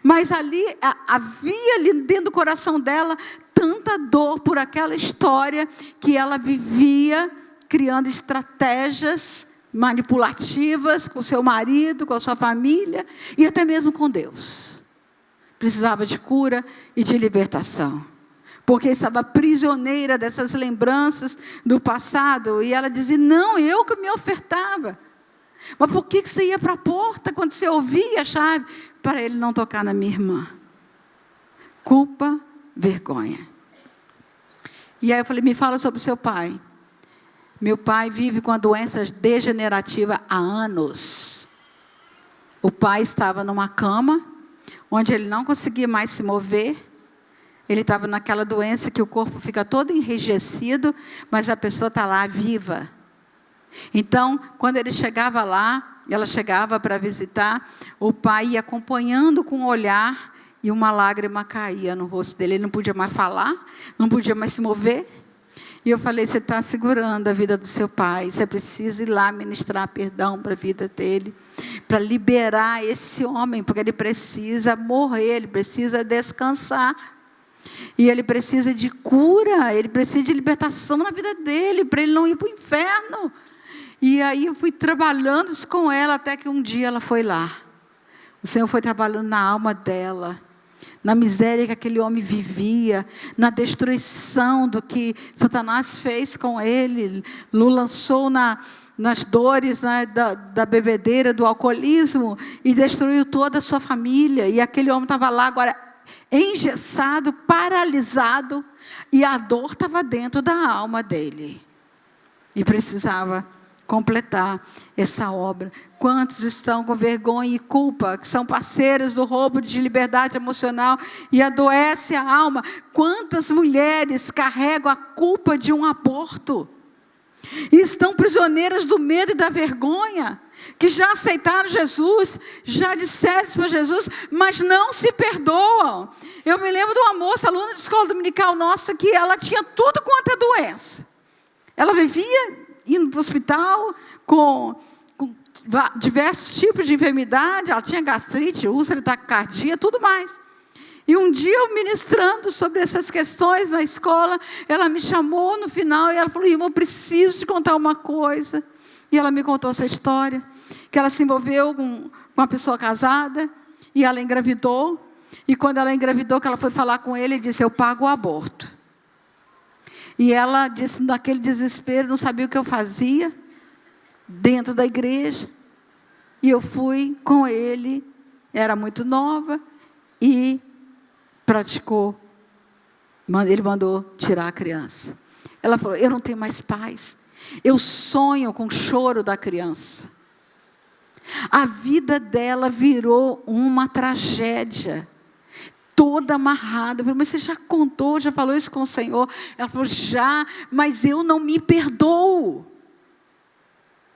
mas ali havia ali dentro do coração dela tanta dor por aquela história que ela vivia criando estratégias manipulativas com seu marido, com a sua família e até mesmo com Deus. Precisava de cura e de libertação, porque estava prisioneira dessas lembranças do passado. E ela dizia, não, eu que me ofertava. Mas por que você ia para a porta quando você ouvia a chave? Para ele não tocar na minha irmã. Culpa, vergonha. E aí eu falei, me fala sobre o seu pai. Meu pai vive com a doença degenerativa há anos. O pai estava numa cama, onde ele não conseguia mais se mover. Ele estava naquela doença que o corpo fica todo enrijecido, mas a pessoa está lá viva. Então, quando ele chegava lá, ela chegava para visitar, o pai ia acompanhando com o olhar e uma lágrima caía no rosto dele. Ele não podia mais falar, não podia mais se mover. E eu falei, você está segurando a vida do seu pai, você precisa ir lá ministrar perdão para a vida dele, para liberar esse homem, porque ele precisa morrer, ele precisa descansar. E ele precisa de cura, ele precisa de libertação na vida dele, para ele não ir para o inferno. E aí eu fui trabalhando isso com ela, até que um dia ela foi lá. O Senhor foi trabalhando na alma dela, na miséria que aquele homem vivia, na destruição do que Satanás fez com ele, o lançou nas dores, né, da bebedeira, do alcoolismo, e destruiu toda a sua família. E aquele homem estava lá agora engessado, paralisado, e a dor estava dentro da alma dele. E precisava completar essa obra. Quantos estão com vergonha e culpa, que são parceiros do roubo de liberdade emocional e adoece a alma? Quantas mulheres carregam a culpa de um aborto? E estão prisioneiras do medo e da vergonha, que já aceitaram Jesus, já disseram para Jesus, mas não se perdoam. Eu me lembro de uma moça, aluna de escola dominical nossa, que ela tinha tudo quanto é doença. Ela vivia indo para o hospital com diversos tipos de enfermidade. Ela tinha gastrite, úlcera, taquicardia, tudo mais. E um dia eu ministrando sobre essas questões na escola, ela me chamou no final e ela falou, irmã, eu preciso te contar uma coisa. E ela me contou essa história, que ela se envolveu com uma pessoa casada e ela engravidou. E quando ela engravidou, que ela foi falar com ele disse, eu pago o aborto. E ela disse, naquele desespero, não sabia o que eu fazia dentro da igreja. E eu fui com ele, era muito nova, e praticou. Ele mandou tirar a criança. Ela falou, eu não tenho mais paz. Eu sonho com o choro da criança. A vida dela virou uma tragédia. Toda amarrada. Eu falei, mas você já contou, já falou isso com o Senhor? Ela falou, já, mas eu não me perdoo.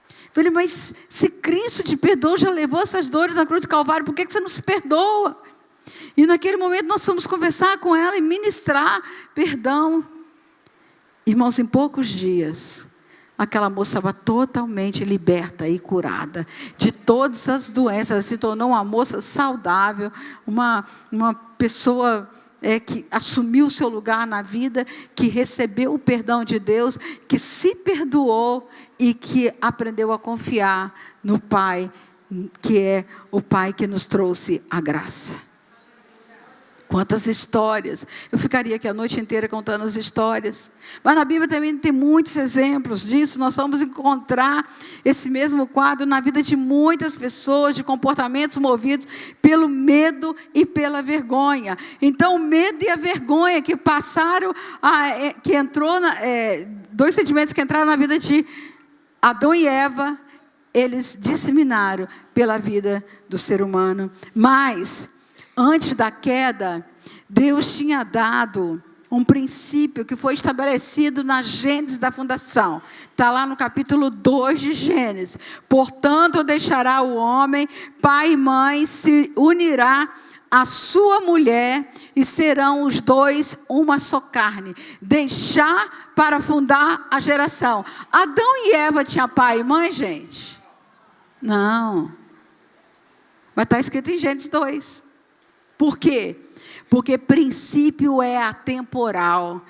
Eu falei, mas se Cristo te perdoou, já levou essas dores na cruz do Calvário, por que você não se perdoa? E naquele momento nós fomos conversar com ela e ministrar perdão. Irmãos, em poucos dias, aquela moça estava totalmente liberta e curada de todas as doenças. Ela se tornou uma moça saudável, uma pessoa que assumiu o seu lugar na vida, que recebeu o perdão de Deus, que se perdoou e que aprendeu a confiar no Pai, que é o Pai que nos trouxe a graça. Quantas histórias! Eu ficaria aqui a noite inteira contando as histórias. Mas na Bíblia também tem muitos exemplos disso. Nós vamos encontrar esse mesmo quadro na vida de muitas pessoas, de comportamentos movidos pelo medo e pela vergonha. Então, o medo e a vergonha que passaram, que entrou, dois sentimentos que entraram na vida de Adão e Eva, eles disseminaram pela vida do ser humano. Mas antes da queda, Deus tinha dado um princípio que foi estabelecido na Gênesis da fundação. Está lá no capítulo 2 de Gênesis. Portanto, deixará o homem, pai e mãe, se unirá à sua mulher e serão os dois uma só carne. Deixar para fundar a geração. Adão e Eva tinham pai e mãe, gente? Não. Mas está escrito em Gênesis 2. Por quê? Porque princípio é atemporal.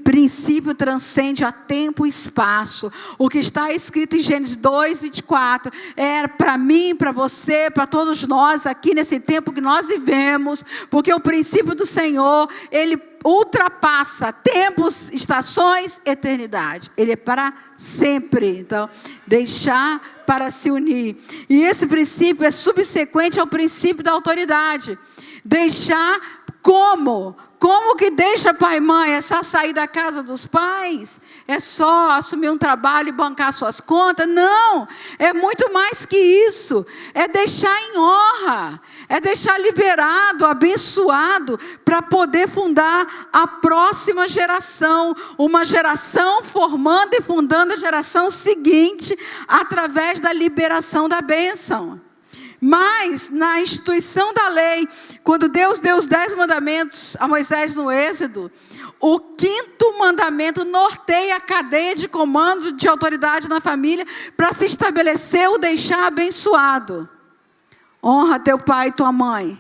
Princípio transcende a tempo e espaço. O que está escrito em Gênesis 2, 24, é para mim, para você, para todos nós aqui nesse tempo que nós vivemos, porque o princípio do Senhor, ele ultrapassa tempos, estações, eternidade. Ele é para sempre. Então, deixar para se unir. E esse princípio é subsequente ao princípio da autoridade. Deixar como? Como que deixa pai e mãe? É só sair da casa dos pais? É só assumir um trabalho e bancar suas contas? Não, é muito mais que isso. É deixar em honra, é deixar liberado, abençoado, para poder fundar a próxima geração. Uma geração formando e fundando a geração seguinte, através da liberação da bênção. Mas, na instituição da lei, quando Deus deu os 10 mandamentos a Moisés no Êxodo, o 5º mandamento norteia a cadeia de comando de autoridade na família para se estabelecer o deixar abençoado. Honra teu pai e tua mãe,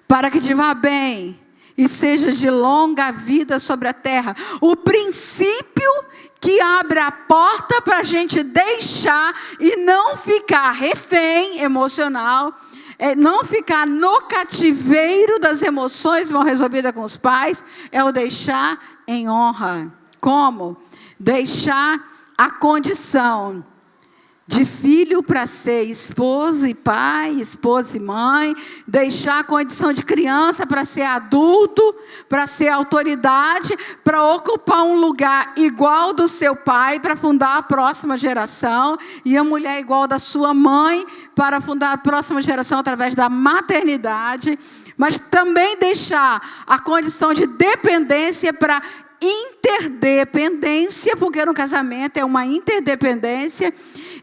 para que te vá bem e sejas de longa vida sobre a terra. O princípio que abre a porta para a gente deixar e não ficar refém emocional, não ficar no cativeiro das emoções mal resolvidas com os pais, é o deixar em honra. Como? Deixar a condição de filho para ser esposo e pai, esposa e mãe, deixar a condição de criança para ser adulto, para ser autoridade, para ocupar um lugar igual do seu pai, para fundar a próxima geração, e a mulher igual da sua mãe, para fundar a próxima geração através da maternidade, mas também deixar a condição de dependência para interdependência, porque no casamento é uma interdependência,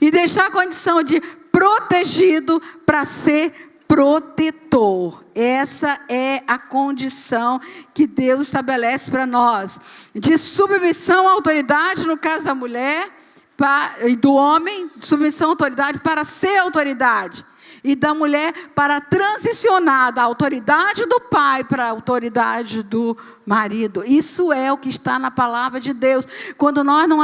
e deixar a condição de protegido para ser protetor. Essa é a condição que Deus estabelece para nós. De submissão à autoridade, no caso da mulher, e do homem, de submissão à autoridade para ser autoridade. E da mulher para transicionar da autoridade do pai para a autoridade do marido. Isso é o que está na palavra de Deus. Quando nós não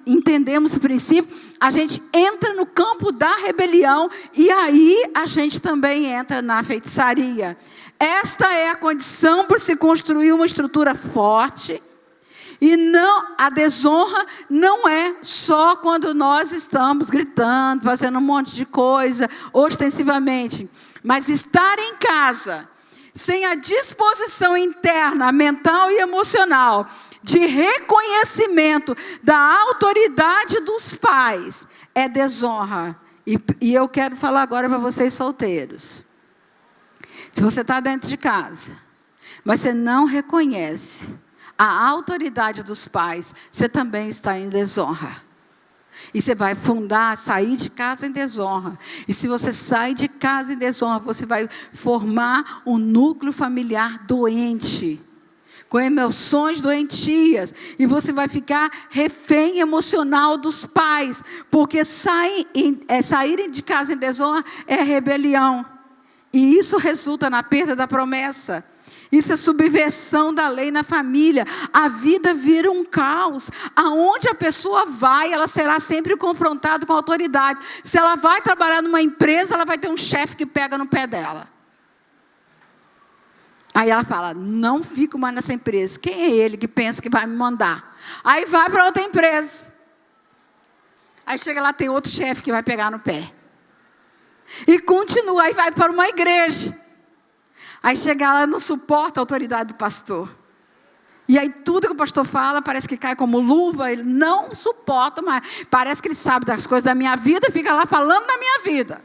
entendemos esse princípio, a gente entra no campo da rebelião e aí a gente também entra na feitiçaria. Esta é a condição para se construir uma estrutura forte. E não, a desonra não é só quando nós estamos gritando, fazendo um monte de coisa, ostensivamente. Mas estar em casa, sem a disposição interna, mental e emocional, de reconhecimento da autoridade dos pais, é desonra. E eu quero falar agora para vocês solteiros. Se você está dentro de casa, mas você não reconhece a autoridade dos pais, você também está em desonra. E você vai sair de casa em desonra. E se você sai de casa em desonra, você vai formar um núcleo familiar doente, com emoções doentias. E você vai ficar refém emocional dos pais, porque saírem de casa em desonra é rebelião. E isso resulta na perda da promessa. Isso é subversão da lei na família. A vida vira um caos. Aonde a pessoa vai, ela será sempre confrontada com a autoridade. Se ela vai trabalhar numa empresa, ela vai ter um chefe que pega no pé dela. Aí ela fala, não fico mais nessa empresa. Quem é ele que pensa que vai me mandar? Aí vai para outra empresa. Aí chega lá, tem outro chefe que vai pegar no pé. E continua, aí vai para uma igreja. Aí chega lá, não suporta a autoridade do pastor. E aí tudo que o pastor fala parece que cai como luva. Ele não suporta mais. Parece que ele sabe das coisas da minha vida e fica lá falando da minha vida.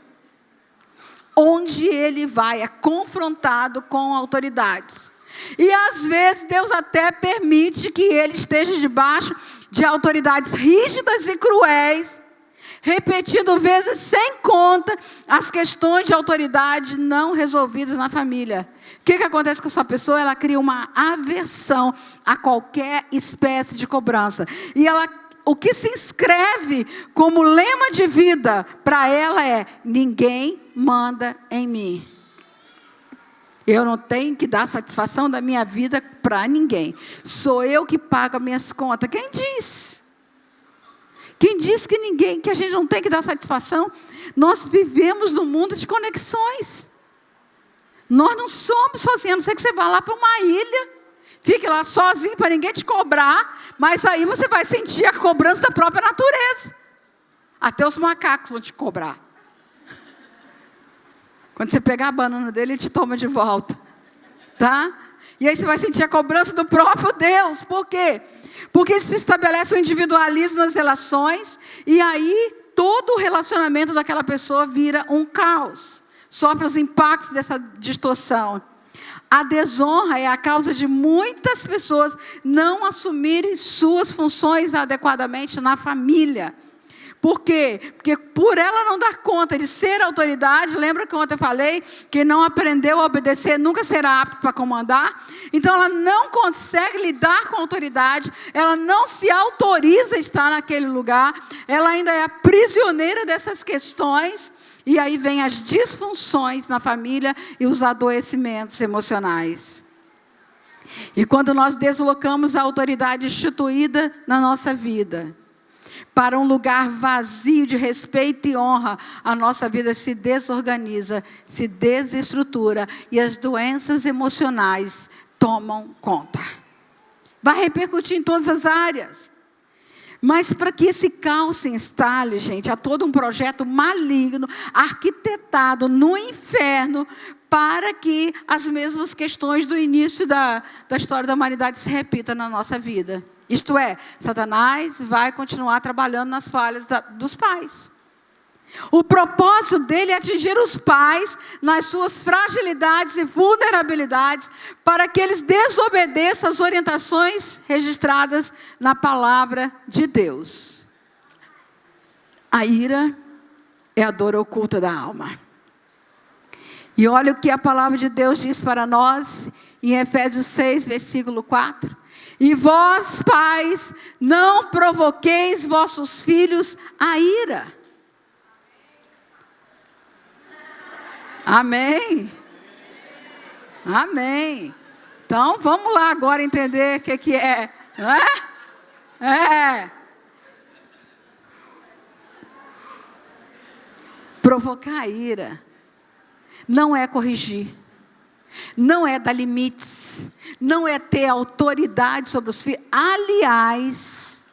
Onde ele vai é confrontado com autoridades. E às vezes Deus até permite que ele esteja debaixo de autoridades rígidas e cruéis, repetindo vezes sem conta as questões de autoridade não resolvidas na família. O que acontece com essa pessoa? Ela cria uma aversão a qualquer espécie de cobrança. E o que se inscreve como lema de vida para ela é: ninguém manda em mim. Eu não tenho que dar satisfação da minha vida para ninguém. Sou eu que pago as minhas contas. Quem diz? Quem diz que a gente não tem que dar satisfação? Nós vivemos num mundo de conexões. Nós não somos sozinhos, a não ser que você vá lá para uma ilha, fique lá sozinho para ninguém te cobrar, mas aí você vai sentir a cobrança da própria natureza. Até os macacos vão te cobrar. Quando você pegar a banana dele, ele te toma de volta. Tá? E aí você vai sentir a cobrança do próprio Deus. Por quê? Porque se estabelece um individualismo nas relações, e aí todo o relacionamento daquela pessoa vira um caos. Sofre os impactos dessa distorção. A desonra é a causa de muitas pessoas não assumirem suas funções adequadamente na família. Por quê? Porque por ela não dar conta de ser autoridade, lembra que ontem eu falei que não aprendeu a obedecer, nunca será apto para comandar? Então ela não consegue lidar com a autoridade, ela não se autoriza a estar naquele lugar, ela ainda é a prisioneira dessas questões, e aí vem as disfunções na família e os adoecimentos emocionais. E quando nós deslocamos a autoridade instituída na nossa vida para um lugar vazio de respeito e honra, a nossa vida se desorganiza, se desestrutura e as doenças emocionais tomam conta. Vai repercutir em todas as áreas. Mas para que esse caos se instale, gente, há todo um projeto maligno, arquitetado no inferno, para que as mesmas questões do início da história da humanidade se repitam na nossa vida. Isto é, Satanás vai continuar trabalhando nas falhas dos pais. O propósito dele é atingir os pais nas suas fragilidades e vulnerabilidades, para que eles desobedeçam as orientações registradas na palavra de Deus. A ira é a dor oculta da alma. E olha o que a palavra de Deus diz para nós em Efésios 6, versículo 4. E vós, pais, não provoqueis vossos filhos a ira. Amém. Amém. Então, vamos lá agora entender o que é. Não é? Provocar a ira não é corrigir. Não é dar limites, não é ter autoridade sobre os filhos.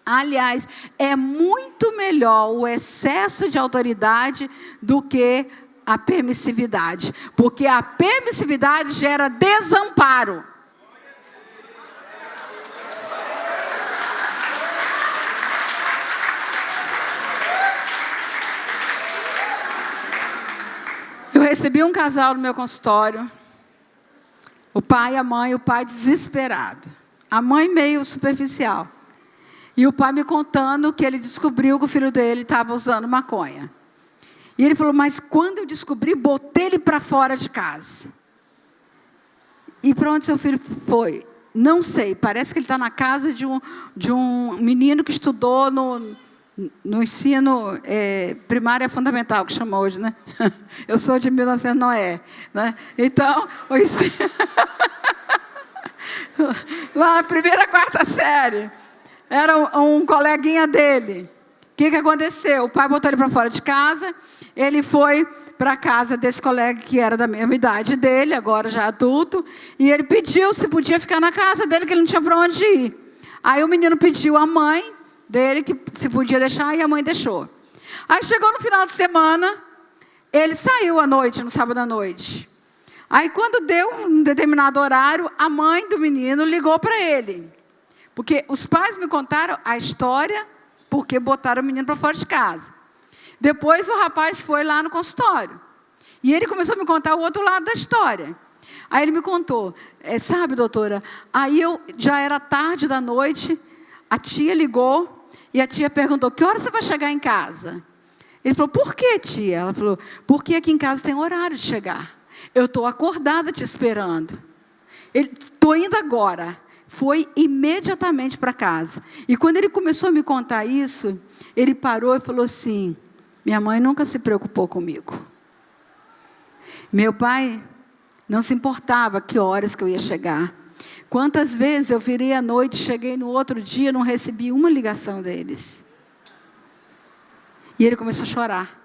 Aliás, é muito melhor o excesso de autoridade do que a permissividade. Porque a permissividade gera desamparo. Eu recebi um casal no meu consultório. O pai e a mãe, o pai desesperado. A mãe meio superficial. E o pai me contando que ele descobriu que o filho dele estava usando maconha. E ele falou, mas quando eu descobri, botei ele para fora de casa. E para onde seu filho foi? Não sei, parece que ele está na casa de um menino que estudou no ensino primário fundamental, que chama hoje, né? Eu sou de 1900, não é, né? Então, o ensino... Lá na primeira, quarta série. Era um coleguinha dele. O que aconteceu? O pai botou ele para fora de casa. Ele foi para a casa desse colega que era da mesma idade dele, agora já adulto. E ele pediu se podia ficar na casa dele, que ele não tinha para onde ir. Aí o menino pediu à mãe dele que se podia deixar e a mãe deixou. Aí chegou no final de semana, ele saiu à noite, no sábado à noite. Aí quando deu um determinado horário, a mãe do menino ligou para ele. Porque os pais me contaram a história porque botaram o menino para fora de casa. Depois o rapaz foi lá no consultório. E ele começou a me contar o outro lado da história. Aí ele me contou, sabe, doutora, aí já era tarde da noite, a tia ligou e a tia perguntou, que hora você vai chegar em casa? Ele falou, por que, tia? Ela falou, porque aqui em casa tem horário de chegar. Eu estou acordada te esperando. Estou indo agora. Foi imediatamente para casa. E quando ele começou a me contar isso, ele parou e falou assim, minha mãe nunca se preocupou comigo. Meu pai não se importava que horas que eu ia chegar. Quantas vezes eu virei à noite, cheguei no outro dia, não recebi uma ligação deles. E ele começou a chorar.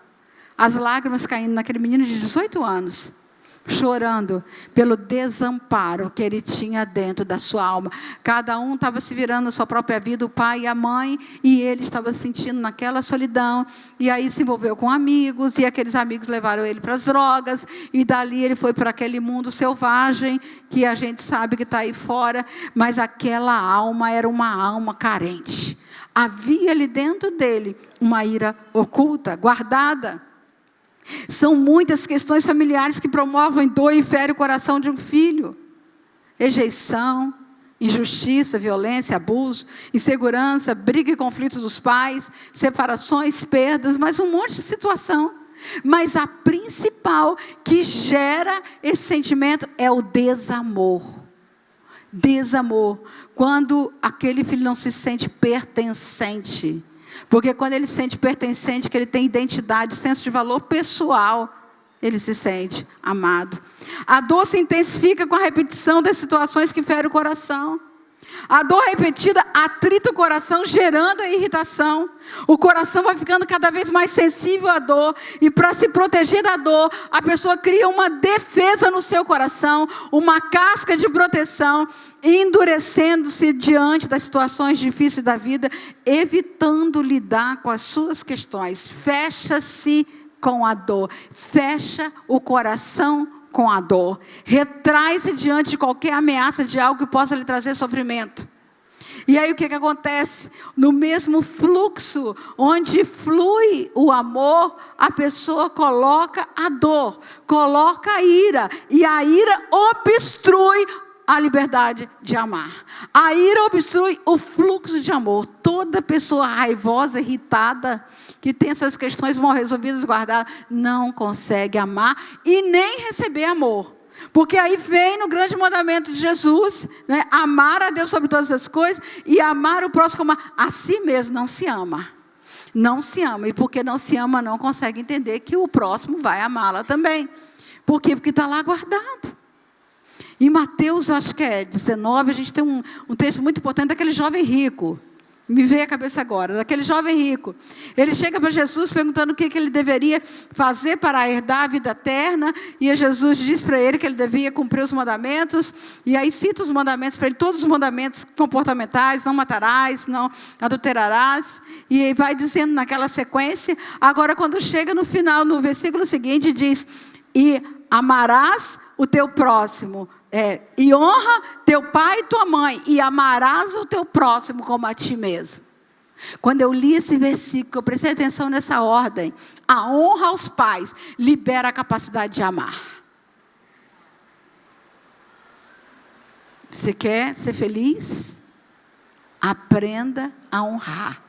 As lágrimas caindo naquele menino de 18 anos. Chorando pelo desamparo que ele tinha dentro da sua alma. Cada um estava se virando na sua própria vida, o pai e a mãe, e ele estava sentindo naquela solidão, e aí se envolveu com amigos, e aqueles amigos levaram ele para as drogas, e dali ele foi para aquele mundo selvagem, que a gente sabe que está aí fora, mas aquela alma era uma alma carente. Havia ali dentro dele uma ira oculta, guardada. São muitas questões familiares que promovem dor e ferem o coração de um filho. Rejeição, injustiça, violência, abuso, insegurança, briga e conflito dos pais, separações, perdas, mas um monte de situação. Mas a principal que gera esse sentimento é o desamor. Desamor. Quando aquele filho não se sente pertencente. Porque quando ele se sente pertencente, que ele tem identidade, senso de valor pessoal, ele se sente amado. A dor se intensifica com a repetição das situações que ferem o coração. A dor repetida atrita o coração, gerando a irritação. O coração vai ficando cada vez mais sensível à dor. E para se proteger da dor, a pessoa cria uma defesa no seu coração, uma casca de proteção, endurecendo-se diante das situações difíceis da vida, evitando lidar com as suas questões. Fecha-se com a dor. Fecha o coração com a dor. Retrai-se diante de qualquer ameaça de algo que possa lhe trazer sofrimento. E aí o que acontece? No mesmo fluxo, onde flui o amor, a pessoa coloca a dor, coloca a ira. E a ira obstrui a liberdade de amar. A ira obstrui o fluxo de amor. Toda pessoa raivosa, irritada, que tem essas questões mal resolvidas, guardadas, não consegue amar e nem receber amor. Porque aí vem no grande mandamento de Jesus, né, amar a Deus sobre todas as coisas e amar o próximo como a si mesmo. Não se ama. Não se ama. E porque não se ama, não consegue entender que o próximo vai amá-la também. Por quê? Porque está lá guardado. Em Mateus, acho que é 19, a gente tem um texto muito importante daquele jovem rico. Me veio à cabeça agora, daquele jovem rico. Ele chega para Jesus perguntando o que ele deveria fazer para herdar a vida eterna. E Jesus diz para ele que ele devia cumprir os mandamentos. E aí cita os mandamentos para ele, todos os mandamentos comportamentais: não matarás, não adulterarás. E aí vai dizendo naquela sequência. Agora quando chega no final, no versículo seguinte, diz: e amarás o teu próximo. E honra teu pai e tua mãe, e amarás o teu próximo como a ti mesmo. Quando eu li esse versículo, eu prestei atenção nessa ordem. A honra aos pais libera a capacidade de amar. Você quer ser feliz? Aprenda a honrar.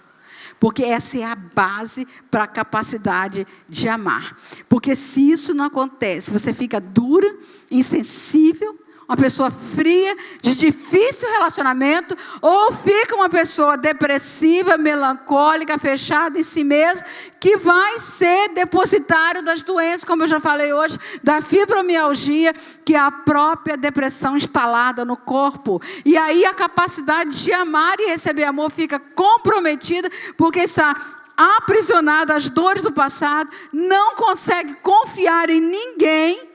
Porque essa é a base para a capacidade de amar. Porque se isso não acontece, você fica dura, insensível. uma pessoa fria, de difícil relacionamento, ou fica uma pessoa depressiva, melancólica, fechada em si mesma, que vai ser depositário das doenças, como eu já falei hoje, da fibromialgia, que é a própria depressão instalada no corpo. E aí a capacidade de amar e receber amor fica comprometida, porque está aprisionada às dores do passado, não consegue confiar em ninguém,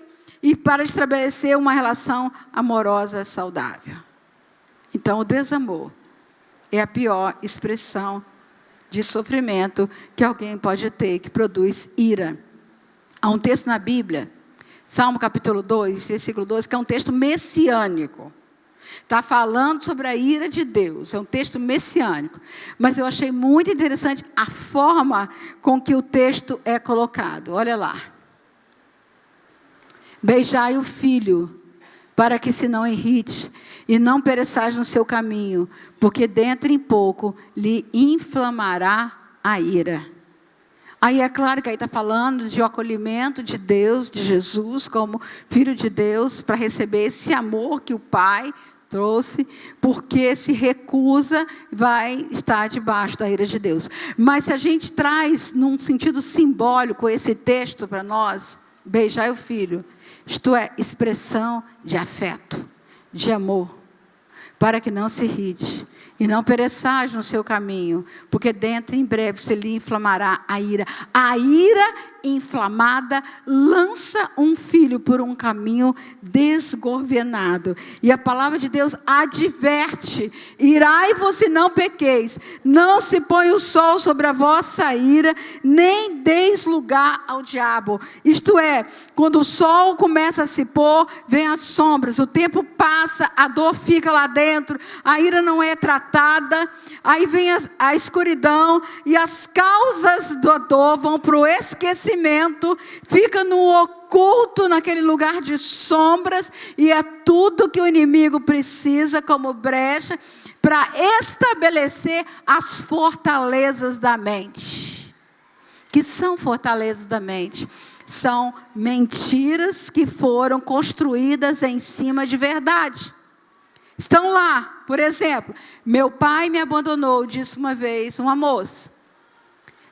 e para estabelecer uma relação amorosa saudável. Então, o desamor é a pior expressão de sofrimento que alguém pode ter, que produz ira. Há um texto na Bíblia, Salmo capítulo 2, versículo 12, que é um texto messiânico. Está falando sobre a ira de Deus, é um texto messiânico. Mas eu achei muito interessante a forma com que o texto é colocado. Olha lá. Beijai o filho, para que se não irrite, e não pereçais no seu caminho, porque dentro em pouco lhe inflamará a ira. Aí é claro que aí está falando de acolhimento de Deus, de Jesus, como filho de Deus, para receber esse amor que o Pai trouxe, porque se recusa, vai estar debaixo da ira de Deus. Mas se a gente traz num sentido simbólico esse texto para nós, beijai o filho, isto é, expressão de afeto, de amor, para que não se irrite, e não pereçais no seu caminho, porque dentro em breve se lhe inflamará a ira. A ira inflamada lança um filho por um caminho desgovernado. E a palavra de Deus adverte: irai-vos e não pequeis, não se põe o sol sobre a vossa ira, nem deis lugar ao diabo. Isto é, quando o sol começa a se pôr, vem as sombras, o tempo passa, a dor fica lá dentro, a ira não é tratada, aí vem a escuridão, e as causas da dor vão para o esquecimento, fica no oculto, naquele lugar de sombras, e é tudo que o inimigo precisa como brecha para estabelecer as fortalezas da mente. Que são fortalezas da mente? São mentiras que foram construídas em cima de verdade. Estão lá, por exemplo, meu pai me abandonou, disse uma vez uma moça.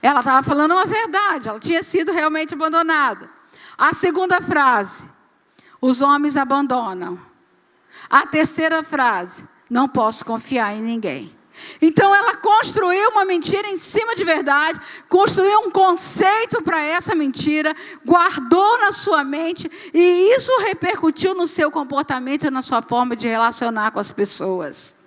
Ela estava falando uma verdade, ela tinha sido realmente abandonada. A segunda frase, os homens abandonam. A terceira frase, não posso confiar em ninguém. Então ela construiu uma mentira em cima de verdade, construiu um conceito para essa mentira, guardou na sua mente, e isso repercutiu no seu comportamento e na sua forma de relacionar com as pessoas.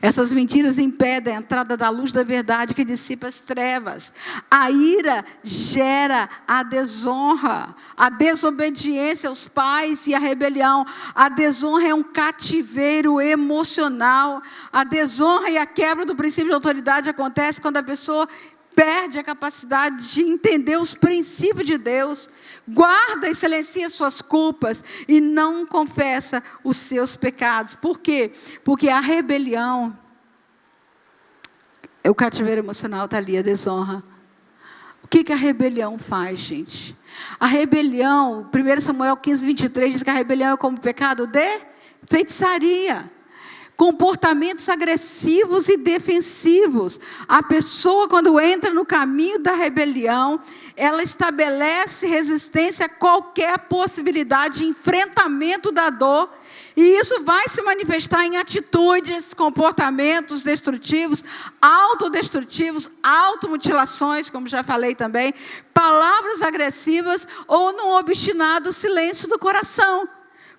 Essas mentiras impedem a entrada da luz da verdade que dissipa as trevas. A ira gera a desonra, a desobediência aos pais e a rebelião. A desonra é um cativeiro emocional. A desonra e a quebra do princípio de autoridade acontece quando a pessoa perde a capacidade de entender os princípios de Deus, guarda e silencia suas culpas e não confessa os seus pecados. Por quê? Porque a rebelião, o cativeiro emocional está ali, a desonra. O que a rebelião faz, gente? A rebelião, 1 Samuel 15, 23, diz que a rebelião é como pecado de feitiçaria. Comportamentos agressivos e defensivos. A pessoa, quando entra no caminho da rebelião, ela estabelece resistência a qualquer possibilidade de enfrentamento da dor. E isso vai se manifestar em atitudes, comportamentos destrutivos, autodestrutivos, automutilações, como já falei também, palavras agressivas ou num obstinado silêncio do coração.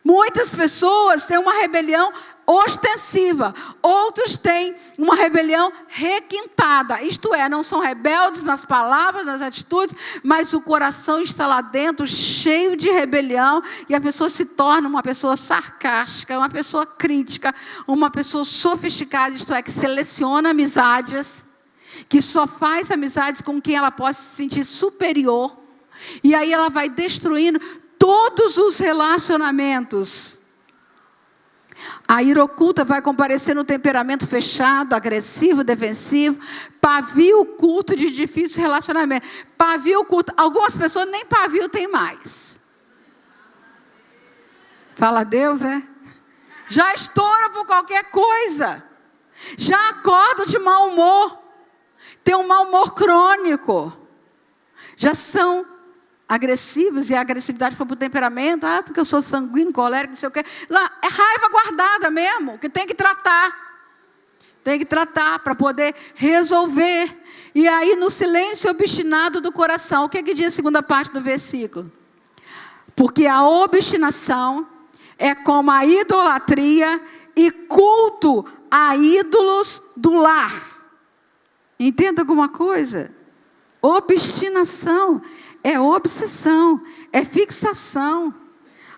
Muitas pessoas têm uma rebelião ostensiva, outros têm uma rebelião requintada, isto é, não são rebeldes nas palavras, nas atitudes, mas o coração está lá dentro cheio de rebelião, e a pessoa se torna uma pessoa sarcástica, uma pessoa crítica, uma pessoa sofisticada, isto é, que seleciona amizades, que só faz amizades com quem ela possa se sentir superior, e aí ela vai destruindo todos os relacionamentos. A ira oculta vai comparecer no temperamento fechado, agressivo, defensivo, pavio oculto de difícil relacionamento. Pavio oculto, algumas pessoas nem pavio tem mais. Fala Deus, é? Já estoura por qualquer coisa. Já acorda de mau humor. Tem um mau humor crônico. Já são agressivos, e a agressividade foi por temperamento. Ah, porque eu sou sanguíneo, colérico, não sei o quê. Lá, é raiva guardada mesmo, que tem que tratar. Tem que tratar para poder resolver. E aí, no silêncio obstinado do coração, o que diz a segunda parte do versículo? Porque a obstinação é como a idolatria e culto a ídolos do lar. Entenda alguma coisa? Obstinação é obsessão, é fixação.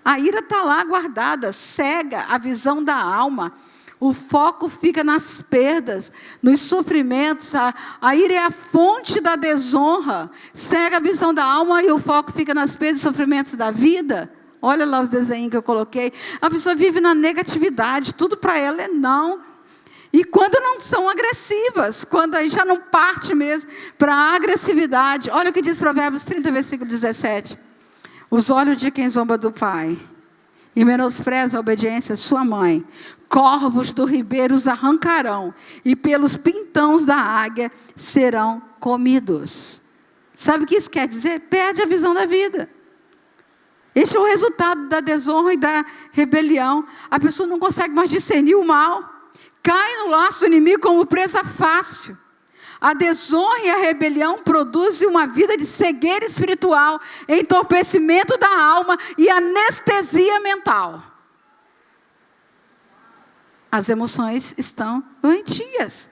A ira está lá guardada, cega a visão da alma. O foco fica nas perdas, nos sofrimentos. A ira é a fonte da desonra. Cega a visão da alma e o foco fica nas perdas e sofrimentos da vida. Olha lá os desenhos que eu coloquei. A pessoa vive na negatividade, tudo para ela é não. E quando não são agressivas, quando aí já não parte mesmo para a agressividade. Olha o que diz Provérbios 30, versículo 17. Os olhos de quem zomba do pai e menospreza a obediência de sua mãe, corvos do ribeiro os arrancarão, e pelos pintões da águia serão comidos. Sabe o que isso quer dizer? Perde a visão da vida. Este é o resultado da desonra e da rebelião. A pessoa não consegue mais discernir o mal. Cai no laço do inimigo como presa fácil. A desonra e a rebelião produzem uma vida de cegueira espiritual, entorpecimento da alma e anestesia mental. As emoções estão doentias.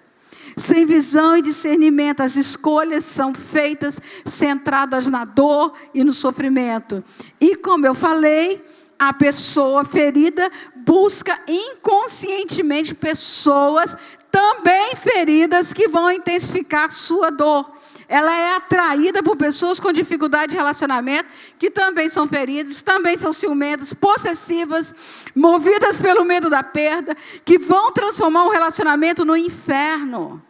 Sem visão e discernimento, as escolhas são feitas centradas na dor e no sofrimento. E como eu falei, a pessoa ferida busca inconscientemente pessoas também feridas que vão intensificar sua dor. Ela é atraída por pessoas com dificuldade de relacionamento, que também são feridas, também são ciumentas, possessivas, movidas pelo medo da perda, que vão transformar o relacionamento no inferno.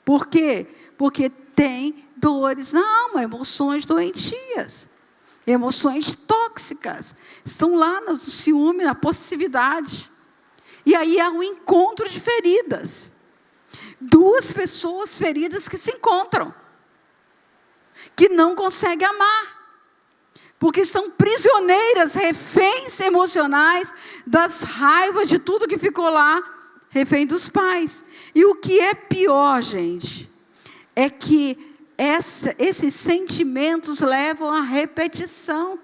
Por quê? Porque tem dores na alma, emoções doentias, emoções tóxicas, estão lá no ciúme, na possessividade. E aí há um encontro de feridas. Duas pessoas feridas que se encontram, que não conseguem amar, porque são prisioneiras, reféns emocionais das raivas de tudo que ficou lá, refém dos pais. E o que é pior, gente, é que esses sentimentos levam à repetição.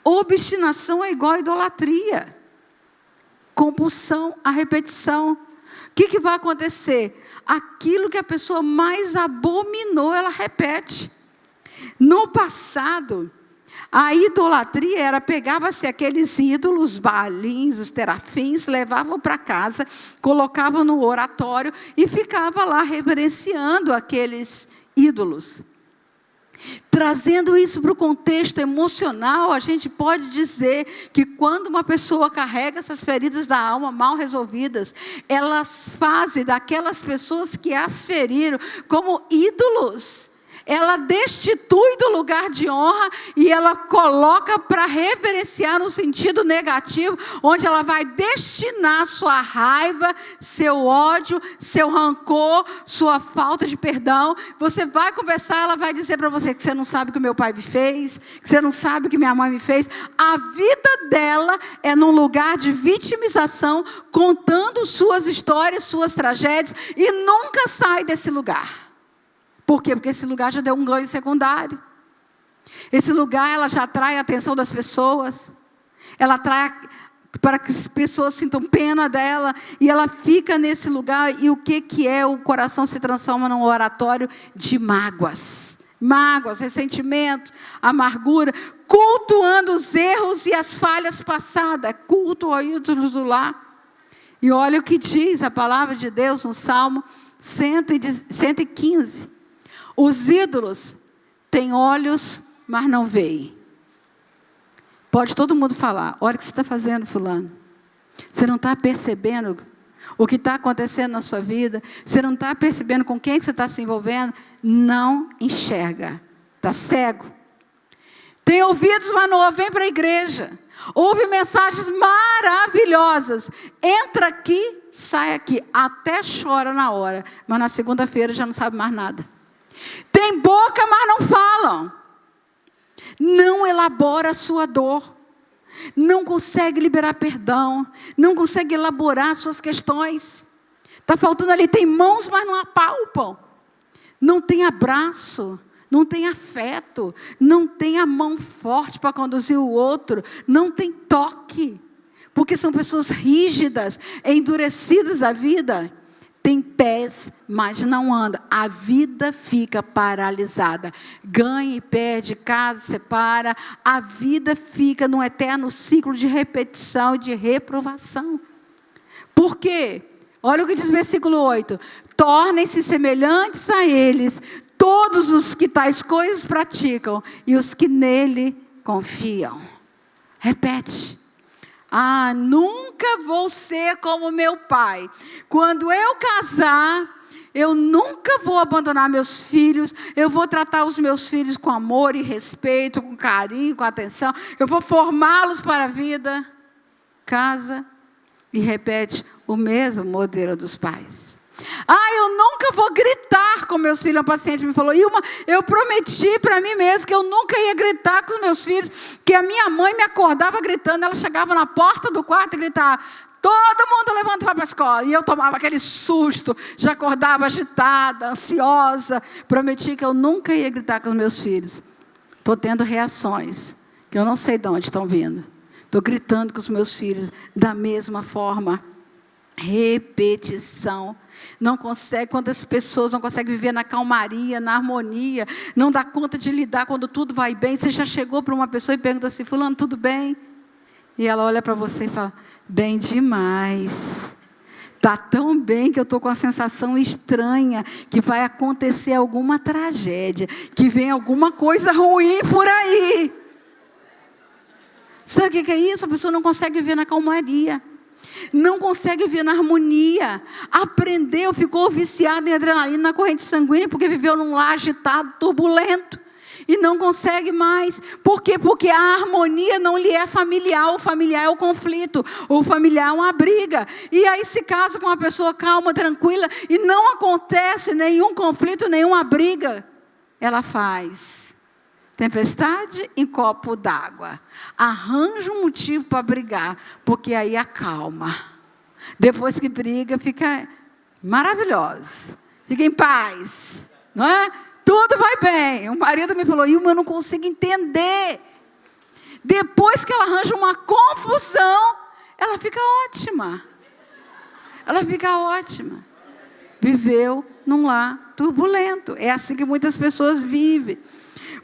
Obstinação é igual a idolatria. Compulsão à repetição. O que vai acontecer? Aquilo que a pessoa mais abominou, ela repete. No passado, a idolatria era, pegava-se aqueles ídolos, Baalins, os terafins, levavam para casa, colocavam no oratório e ficava lá reverenciando aqueles ídolos. Trazendo isso para o contexto emocional, a gente pode dizer que quando uma pessoa carrega essas feridas da alma mal resolvidas, elas fazem daquelas pessoas que as feriram como ídolos. Ela destitui do lugar de honra e ela coloca para reverenciar no sentido negativo, onde ela vai destinar sua raiva, seu ódio, seu rancor, sua falta de perdão. Você vai conversar, ela vai dizer para você que você não sabe o que meu pai me fez, que você não sabe o que minha mãe me fez. A vida dela é num lugar de vitimização, contando suas histórias, suas tragédias, e nunca sai desse lugar. Por quê? Porque esse lugar já deu um ganho secundário. Esse lugar, ela já atrai a atenção das pessoas. Ela atrai para que as pessoas sintam pena dela. E ela fica nesse lugar. E o que é? O coração se transforma num oratório de mágoas. Mágoas, ressentimentos, amargura. Cultuando os erros e as falhas passadas. Culto ao ídolo do lar. E olha o que diz a palavra de Deus no Salmo 115. Os ídolos têm olhos, mas não veem. Pode todo mundo falar: olha o que você está fazendo, fulano. Você não está percebendo o que está acontecendo na sua vida. Você não está percebendo com quem você está se envolvendo. Não enxerga. Está cego. Tem ouvidos, mas não vem para a igreja. Ouve mensagens maravilhosas. Entra aqui, sai aqui. Até chora na hora. Mas na segunda-feira já não sabe mais nada. Tem boca, mas não falam. Não elabora a sua dor. Não consegue liberar perdão. Não consegue elaborar suas questões. Está faltando ali, tem mãos, mas não apalpam. Não tem abraço. Não tem afeto, não tem a mão forte para conduzir o outro, não tem toque, porque são pessoas rígidas, endurecidas da vida. Tem pés, mas não anda. A vida fica paralisada. Ganha e perde, casa, separa. A vida fica num eterno ciclo de repetição e de reprovação. Por quê? Olha o que diz o versículo 8. Tornem-se semelhantes a eles todos os que tais coisas praticam e os que nele confiam. Repete. Nunca vou ser como meu pai. Quando eu casar, eu nunca vou abandonar meus filhos. Eu vou tratar os meus filhos com amor e respeito, com carinho, com atenção. Eu vou formá-los para a vida. Casa e repete o mesmo modelo dos pais. Eu nunca vou gritar com meus filhos. A paciente me falou, Ilma, eu prometi para mim mesma que eu nunca ia gritar com os meus filhos, que a minha mãe me acordava gritando, ela chegava na porta do quarto e gritava, todo mundo levanta para a escola. E eu tomava aquele susto, já acordava agitada, ansiosa. Prometi que eu nunca ia gritar com os meus filhos. Estou tendo reações, que eu não sei de onde estão vindo. Estou gritando com os meus filhos da mesma forma. Repetição. Não consegue, quantas pessoas não conseguem viver na calmaria, na harmonia, não dá conta de lidar quando tudo vai bem. Você já chegou para uma pessoa e pergunta assim, fulano, tudo bem? E ela olha para você e fala, bem demais. Está tão bem que eu estou com a sensação estranha que vai acontecer alguma tragédia, que vem alguma coisa ruim por aí. Sabe o que é isso? A pessoa não consegue viver na calmaria. Não consegue viver na harmonia. Aprendeu, ficou viciado em adrenalina na corrente sanguínea, porque viveu num lar agitado, turbulento. E não consegue mais. Por quê? Porque a harmonia não lhe é familiar. O familiar é o conflito. O familiar é uma briga. E aí se casa com uma pessoa calma, tranquila, e não acontece nenhum conflito, nenhuma briga. Ela faz tempestade em copo d'água. Arranja um motivo para brigar, porque aí acalma. Depois que briga, fica maravilhoso. Fica em paz. Não é? Tudo vai bem. O marido me falou, Ilma, eu não consigo entender. Depois que ela arranja uma confusão, ela fica ótima. Ela fica ótima. Viveu num lar turbulento. É assim que muitas pessoas vivem.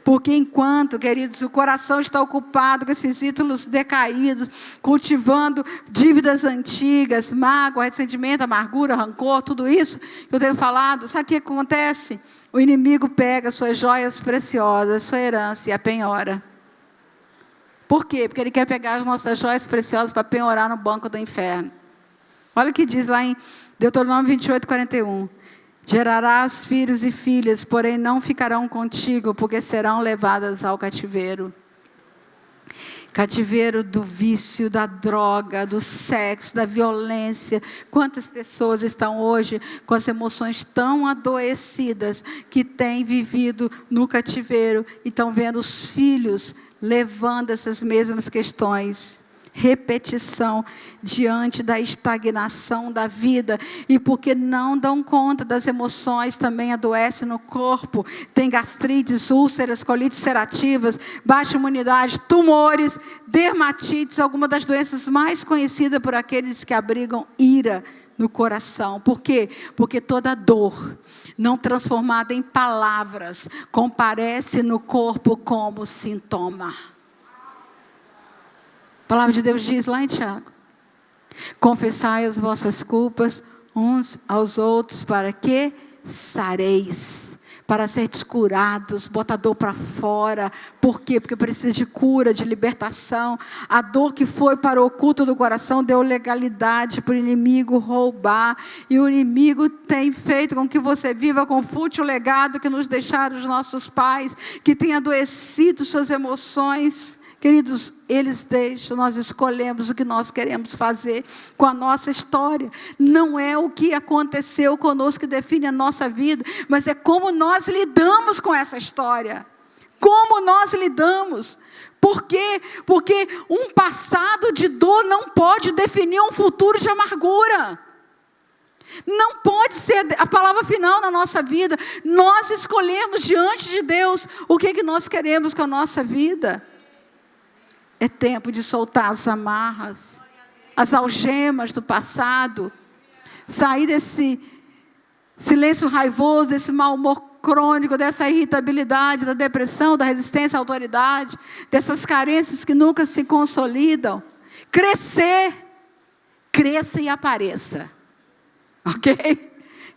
Porque enquanto, queridos, o coração está ocupado com esses ídolos decaídos, cultivando dívidas antigas, mágoa, ressentimento, amargura, rancor, tudo isso que eu tenho falado, sabe o que acontece? O inimigo pega suas joias preciosas, sua herança e a penhora. Por quê? Porque ele quer pegar as nossas joias preciosas para penhorar no banco do inferno. Olha o que diz lá em Deuteronômio 28, 41. Gerarás filhos e filhas, porém não ficarão contigo, porque serão levadas ao cativeiro. Cativeiro do vício, da droga, do sexo, da violência. Quantas pessoas estão hoje com as emoções tão adoecidas que têm vivido no cativeiro e estão vendo os filhos levando essas mesmas questões. Repetição diante da estagnação da vida, e porque não dão conta das emoções, também adoecem no corpo, tem gastrites, úlceras, colites ulcerativas, baixa imunidade, tumores, dermatites, algumas das doenças mais conhecidas por aqueles que abrigam ira no coração. Por quê? Porque toda dor não transformada em palavras comparece no corpo como sintoma. A palavra de Deus diz lá em Tiago, confessai as vossas culpas uns aos outros, para que sareis, para seres curados, bota a dor para fora. Por quê? Porque precisa de cura, de libertação. A dor que foi para o oculto do coração deu legalidade para o inimigo roubar, e o inimigo tem feito com que você viva com fútil legado que nos deixaram os nossos pais, que tem adoecido suas emoções. Queridos, eles deixam, nós escolhemos o que nós queremos fazer com a nossa história. Não é o que aconteceu conosco que define a nossa vida, mas é como nós lidamos com essa história. Como nós lidamos. Por quê? Porque um passado de dor não pode definir um futuro de amargura. Não pode ser a palavra final na nossa vida. Nós escolhemos diante de Deus o que nós queremos com a nossa vida. É tempo de soltar as amarras, as algemas do passado, sair desse silêncio raivoso, desse mau humor crônico, dessa irritabilidade, da depressão, da resistência à autoridade, dessas carências que nunca se consolidam. Crescer, cresça e apareça, ok?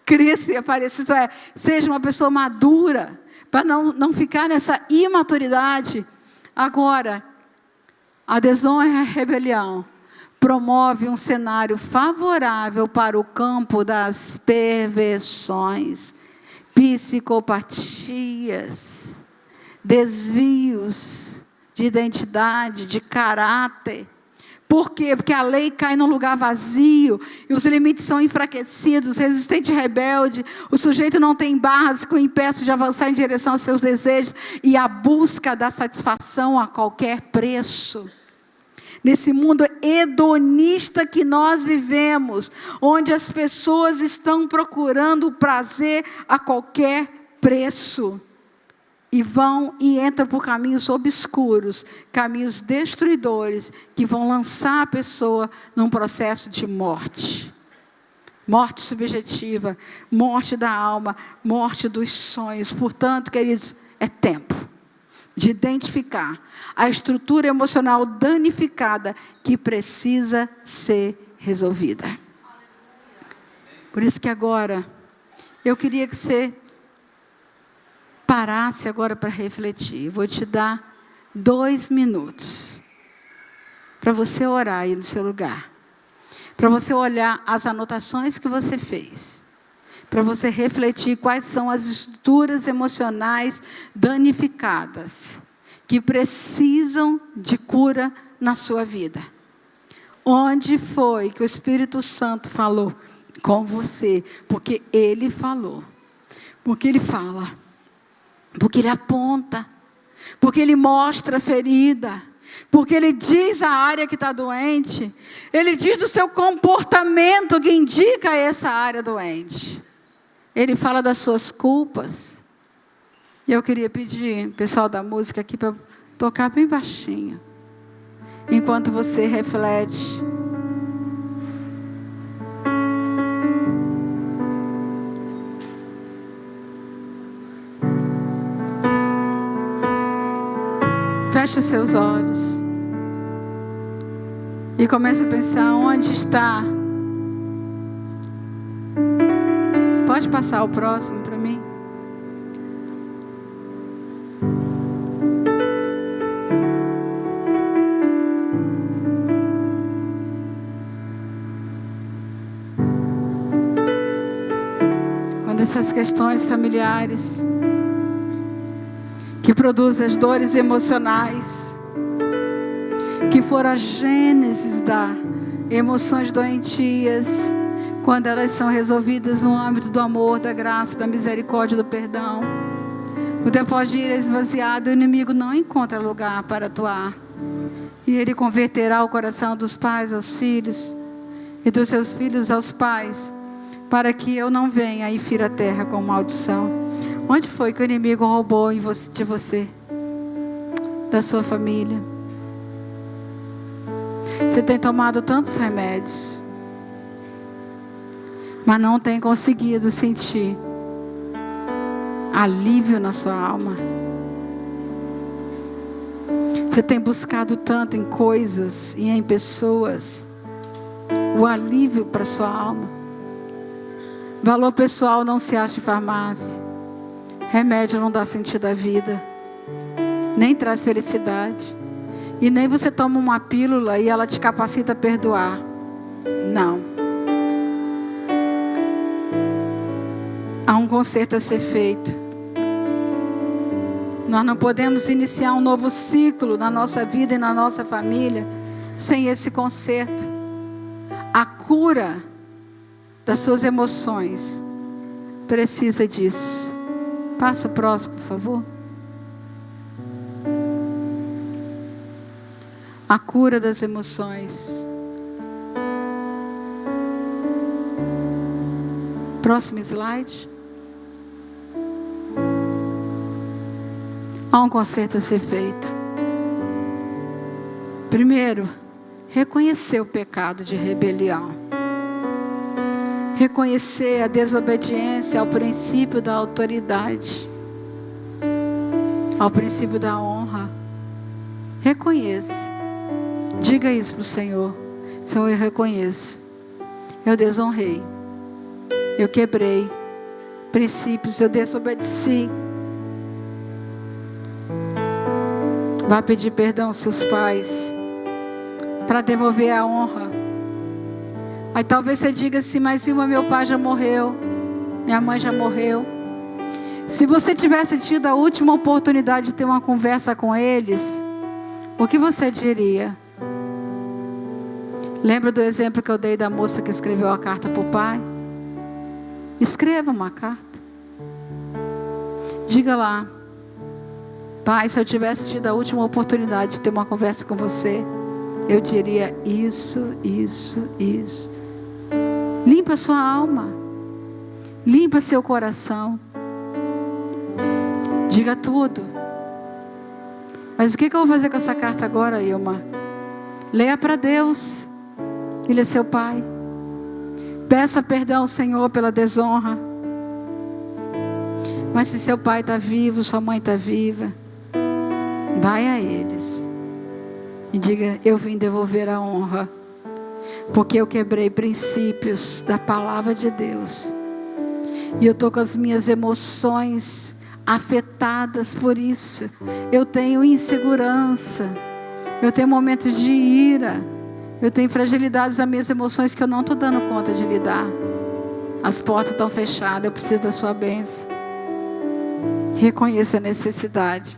Cresça e apareça, isso é, seja uma pessoa madura, para não ficar nessa imaturidade. Agora, a desonra e a rebelião promove um cenário favorável para o campo das perversões, psicopatias, desvios de identidade, de caráter. Por quê? Porque a lei cai num lugar vazio e os limites são enfraquecidos, resistente e rebelde, o sujeito não tem barras que o impeçam de avançar em direção aos seus desejos e a busca da satisfação a qualquer preço. Nesse mundo hedonista que nós vivemos, onde as pessoas estão procurando o prazer a qualquer preço. E vão e entram por caminhos obscuros, caminhos destruidores, que vão lançar a pessoa num processo de morte. Morte subjetiva, morte da alma, morte dos sonhos. Portanto, queridos, é tempo de identificar a estrutura emocional danificada que precisa ser resolvida. Por isso que agora, eu queria que você parasse agora para refletir. Eu vou te dar 2 minutos para você orar aí no seu lugar. Para você olhar as anotações que você fez. Para você refletir quais são as estruturas emocionais danificadas que precisam de cura na sua vida. Onde foi que o Espírito Santo falou com você? Porque Ele falou. Porque Ele fala. Porque Ele aponta. Porque Ele mostra a ferida. Porque Ele diz a área que está doente. Ele diz do seu comportamento que indica essa área doente. Ele fala das suas culpas. E eu queria pedir, pessoal da música aqui, para tocar bem baixinho. Enquanto você reflete. Feche seus olhos. E comece a pensar onde está. Pode passar o próximo para mim? Quando essas questões familiares que produzem as dores emocionais, que foram a gênesis das emoções doentias, quando elas são resolvidas no âmbito do amor, da graça, da misericórdia, do perdão, o depósito de ira esvaziado, o inimigo não encontra lugar para atuar. E ele converterá o coração dos pais aos filhos, e dos seus filhos aos pais, para que eu não venha e fira a terra com maldição. Onde foi que o inimigo roubou de você? Da sua família? Você tem tomado tantos remédios, mas não tem conseguido sentir alívio na sua alma. Você tem buscado tanto em coisas e em pessoas o alívio para a sua alma. Valor pessoal não se acha em farmácia. Remédio não dá sentido à vida, nem traz felicidade. E nem você toma uma pílula e ela te capacita a perdoar. Não. Há um conserto a ser feito. Nós não podemos iniciar um novo ciclo na nossa vida e na nossa família sem esse conserto. A cura das suas emoções precisa disso. Passa o próximo, por favor. A cura das emoções. Próximo slide. Há um conserto a ser feito. Primeiro, reconhecer o pecado de rebelião. Reconhecer a desobediência ao princípio da autoridade, ao princípio da honra. Reconheça. Diga isso para o Senhor. Senhor, eu reconheço. Eu desonrei. Eu quebrei princípios. Eu desobedeci. Vá pedir perdão aos seus pais, para devolver a honra. Aí talvez você diga assim, mas Ilma, meu pai já morreu, minha mãe já morreu. Se você tivesse tido a última oportunidade de ter uma conversa com eles, o que você diria? Lembra do exemplo que eu dei da moça que escreveu a carta para o pai? Escreva uma carta. Diga lá, pai, se eu tivesse tido a última oportunidade de ter uma conversa com você, eu diria isso, isso, isso. Limpa sua alma. Limpa seu coração. Diga tudo. Mas o que eu vou fazer com essa carta agora, Ilma? Leia para Deus. Ele é seu pai. Peça perdão ao Senhor pela desonra. Mas se seu pai está vivo, sua mãe está viva, vai a eles e diga, eu vim devolver a honra, porque eu quebrei princípios da palavra de Deus, e eu estou com as minhas emoções afetadas por isso. Eu tenho insegurança, eu tenho momentos de ira, eu tenho fragilidades das minhas emoções que eu não estou dando conta de lidar. As portas estão fechadas, eu preciso da sua bênção. Reconheça a necessidade.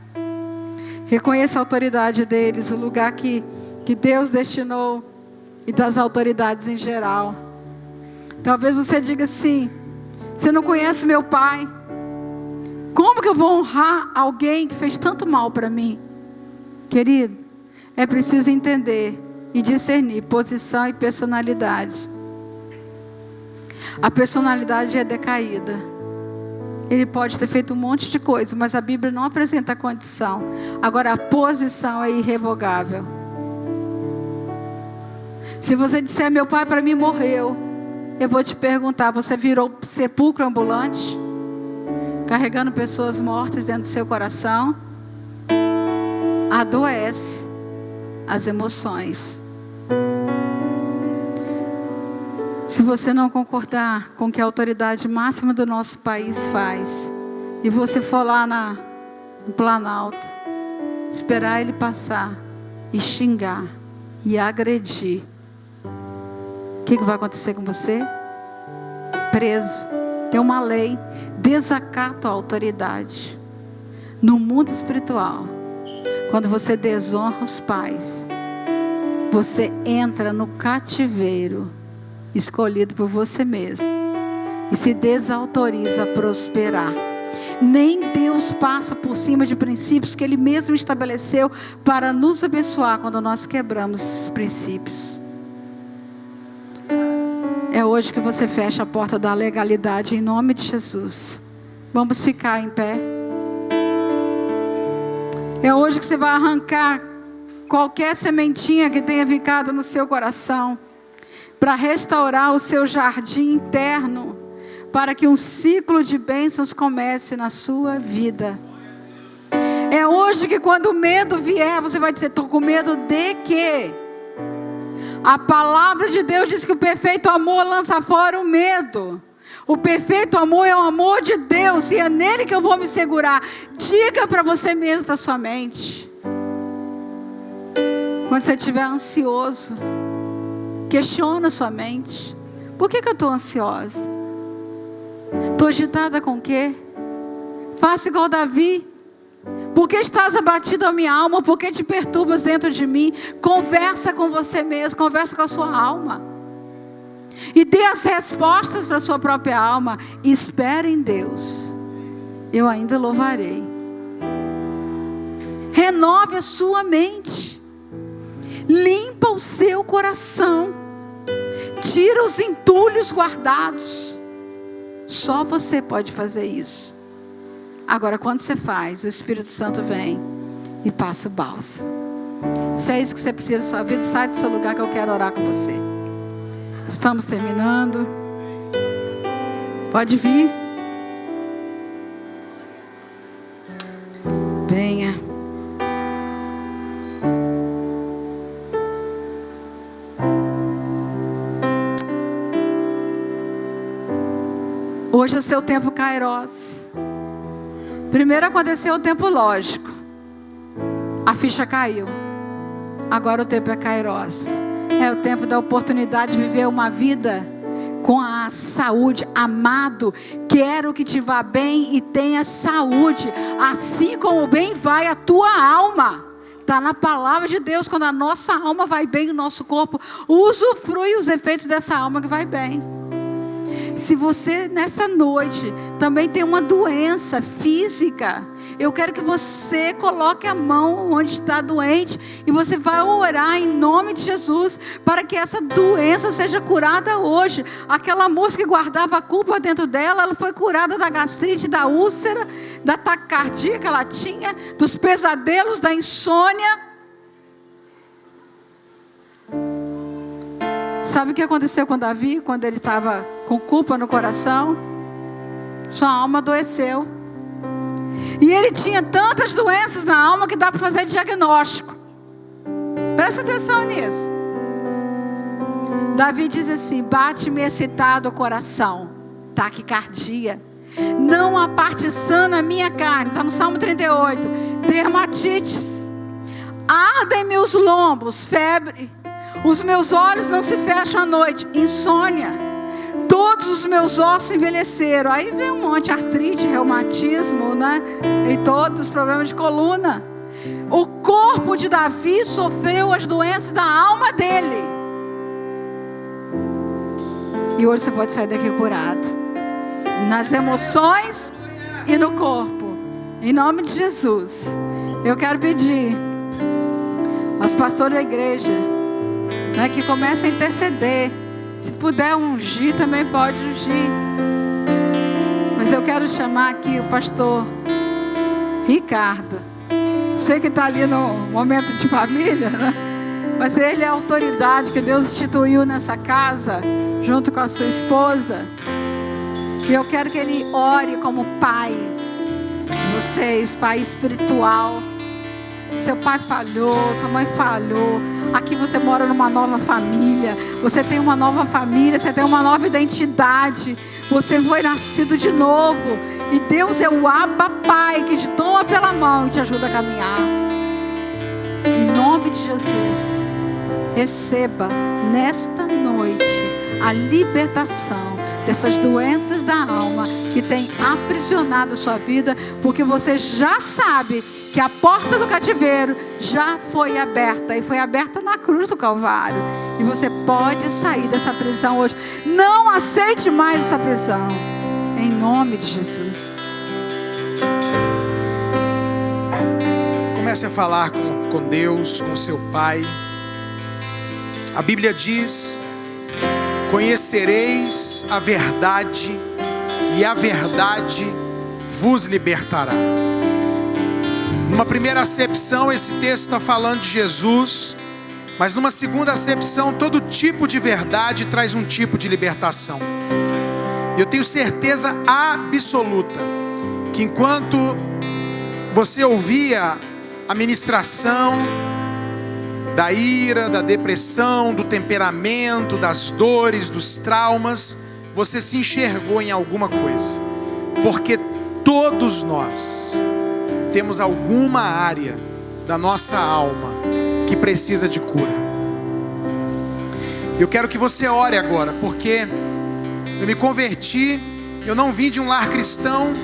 Reconheça a autoridade deles, o lugar que Deus destinou, e das autoridades em geral. Talvez você diga assim, você não conhece meu pai. Como que eu vou honrar alguém que fez tanto mal para mim? Querido, é preciso entender e discernir posição e personalidade. A personalidade é decaída. Ele pode ter feito um monte de coisa, mas a Bíblia não apresenta a condição. Agora a posição é irrevogável. Se você disser, meu pai para mim morreu, eu vou te perguntar, você virou sepulcro ambulante? Carregando pessoas mortas dentro do seu coração? Adoece as emoções. Se você não concordar com o que a autoridade máxima do nosso país faz, e você for lá no Planalto, esperar ele passar, e xingar, e agredir, o que vai acontecer com você? Preso. Tem uma lei, desacato à autoridade. No mundo espiritual, quando você desonra os pais, você entra no cativeiro escolhido por você mesmo e se desautoriza a prosperar. Nem Deus passa por cima de princípios que Ele mesmo estabeleceu para nos abençoar quando nós quebramos esses princípios. É hoje que você fecha a porta da legalidade em nome de Jesus. Vamos ficar em pé. É hoje que você vai arrancar qualquer sementinha que tenha ficado no seu coração, para restaurar o seu jardim interno, para que um ciclo de bênçãos comece na sua vida. É hoje que quando o medo vier, você vai dizer, estou com medo de quê? A palavra de Deus diz que o perfeito amor lança fora o medo. O perfeito amor é o amor de Deus, e é nele que eu vou me segurar. Diga para você mesmo, para sua mente. Quando você estiver ansioso, questiona sua mente. Por que eu estou ansiosa? Estou agitada com o quê? Faça igual Davi. Por que estás abatido a minha alma? Por que te perturbas dentro de mim? Conversa com você mesmo, conversa com a sua alma. E dê as respostas para a sua própria alma. Espere em Deus. Eu ainda louvarei. Renove a sua mente. Limpa o seu coração. Tira os entulhos guardados. Só você pode fazer isso. Agora, quando você faz, o Espírito Santo vem e passa o bálsamo. Se é isso que você precisa da sua vida, sai do seu lugar que eu quero orar com você. Estamos terminando. Pode vir. Venha. Hoje é o seu tempo Kairos. Primeiro aconteceu o tempo lógico. A ficha caiu. Agora o tempo é Kairos. É o tempo da oportunidade de viver uma vida com a saúde. Amado, quero que te vá bem e tenha saúde. Assim como bem vai a tua alma. Está na palavra de Deus. Quando a nossa alma vai bem, o nosso corpo usufrui os efeitos dessa alma que vai bem. Se você nessa noite também tem uma doença física, eu quero que você coloque a mão onde está doente e você vai orar em nome de Jesus para que essa doença seja curada hoje. Aquela moça que guardava a culpa dentro dela, ela foi curada da gastrite, da úlcera, da taquicardia que ela tinha, dos pesadelos, da insônia. Sabe o que aconteceu com Davi, quando ele estava com culpa no coração? Sua alma adoeceu. E ele tinha tantas doenças na alma que dá para fazer diagnóstico. Presta atenção nisso. Davi diz assim: bate-me excitado o coração, taquicardia. Não há parte sã na minha carne. Está no Salmo 38. Dermatites. Ardem-me os lombos, febre. Os meus olhos não se fecham à noite, insônia. Todos os meus ossos envelheceram. Aí vem um monte de artrite, reumatismo, né? E todos os problemas de coluna. O corpo de Davi sofreu as doenças da alma dele. E hoje você pode sair daqui curado. Nas emoções e no corpo. Em nome de Jesus. Eu quero pedir aos pastores da igreja, que começa a interceder. Se puder ungir, também pode ungir. Mas eu quero chamar aqui o pastor Ricardo. Sei que está ali no momento de família, né? Mas ele é a autoridade que Deus instituiu nessa casa, junto com a sua esposa. E eu quero que ele ore como pai de vocês, pai espiritual. Seu pai falhou, sua mãe falhou. Aqui você mora numa nova família. Você tem uma nova família, você tem uma nova identidade. Você foi nascido de novo. E Deus é o Abba Pai que te toma pela mão e te ajuda a caminhar. Em nome de Jesus, receba nesta noite a libertação dessas doenças da alma que tem aprisionado a sua vida, porque você já sabe que a porta do cativeiro já foi aberta, e foi aberta na cruz do Calvário, e você pode sair dessa prisão hoje. Não aceite mais essa prisão, em nome de Jesus. Comece a falar com Deus, com seu Pai. A Bíblia diz: conhecereis a verdade, e a verdade vos libertará. Numa primeira acepção, esse texto está falando de Jesus, mas numa segunda acepção, todo tipo de verdade traz um tipo de libertação. Eu tenho certeza absoluta que enquanto você ouvia a ministração da ira, da depressão, do temperamento, das dores, dos traumas, você se enxergou em alguma coisa, porque todos nós temos alguma área da nossa alma que precisa de cura. Eu quero que você ore agora, porque eu me converti, eu não vim de um lar cristão.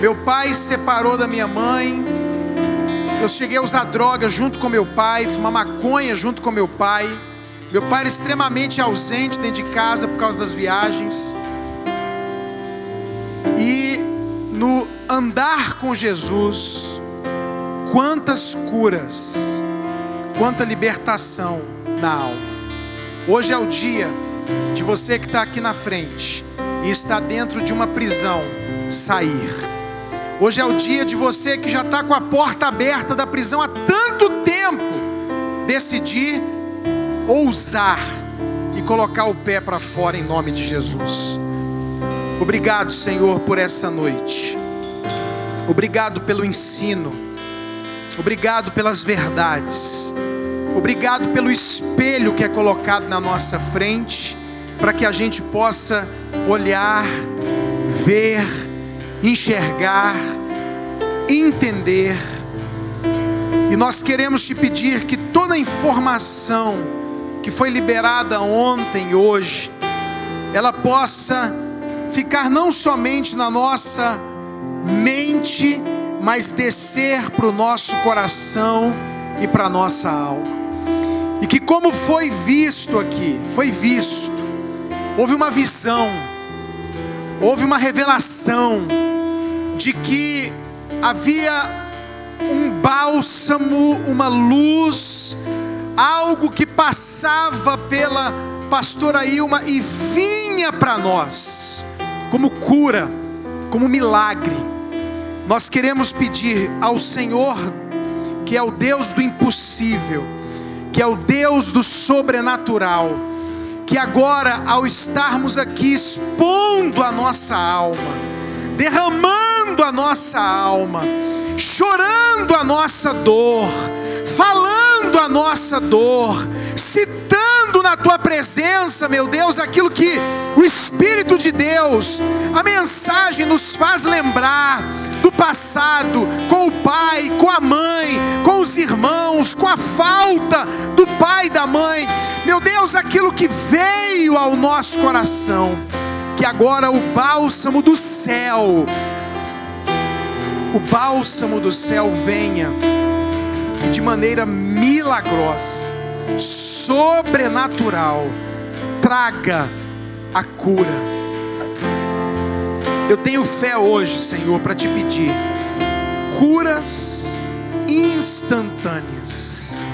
Meu pai se separou da minha mãe, Eu cheguei a usar droga junto com meu pai, fumar maconha junto com meu pai. Meu pai era extremamente ausente dentro de casa por causa das viagens. E no andar com Jesus, quantas curas, quanta libertação na alma. Hoje é o dia de você que está aqui na frente e está dentro de uma prisão sair. Hoje é o dia de você que já está com a porta aberta da prisão há tanto tempo decidir ousar e colocar o pé para fora em nome de Jesus. Obrigado, Senhor, por essa noite. Obrigado pelo ensino. Obrigado pelas verdades. Obrigado pelo espelho que é colocado na nossa frente, para que a gente possa olhar, ver, enxergar, entender. E nós queremos te pedir que toda a informação que foi liberada ontem e hoje, ela possa ficar não somente na nossa mente, mas descer para o nosso coração e para a nossa alma. E que, como foi visto aqui, houve uma visão, houve uma revelação de que havia um bálsamo, uma luz, algo que passava pela pastora Ilma e vinha para nós como cura, como milagre. Nós queremos pedir ao Senhor, que é o Deus do impossível, que é o Deus do sobrenatural, que agora, ao estarmos aqui expondo a nossa alma, derramando a nossa alma, chorando a nossa dor, falando a nossa dor, citando na tua presença, meu Deus, aquilo que o Espírito de Deus, a mensagem nos faz lembrar do passado, com o pai, com a mãe, com os irmãos, com a falta do pai e da mãe, meu Deus, aquilo que veio ao nosso coração, que agora o bálsamo do céu venha e de maneira milagrosa, sobrenatural, traga a cura. Eu tenho fé hoje, Senhor, para te pedir curas instantâneas.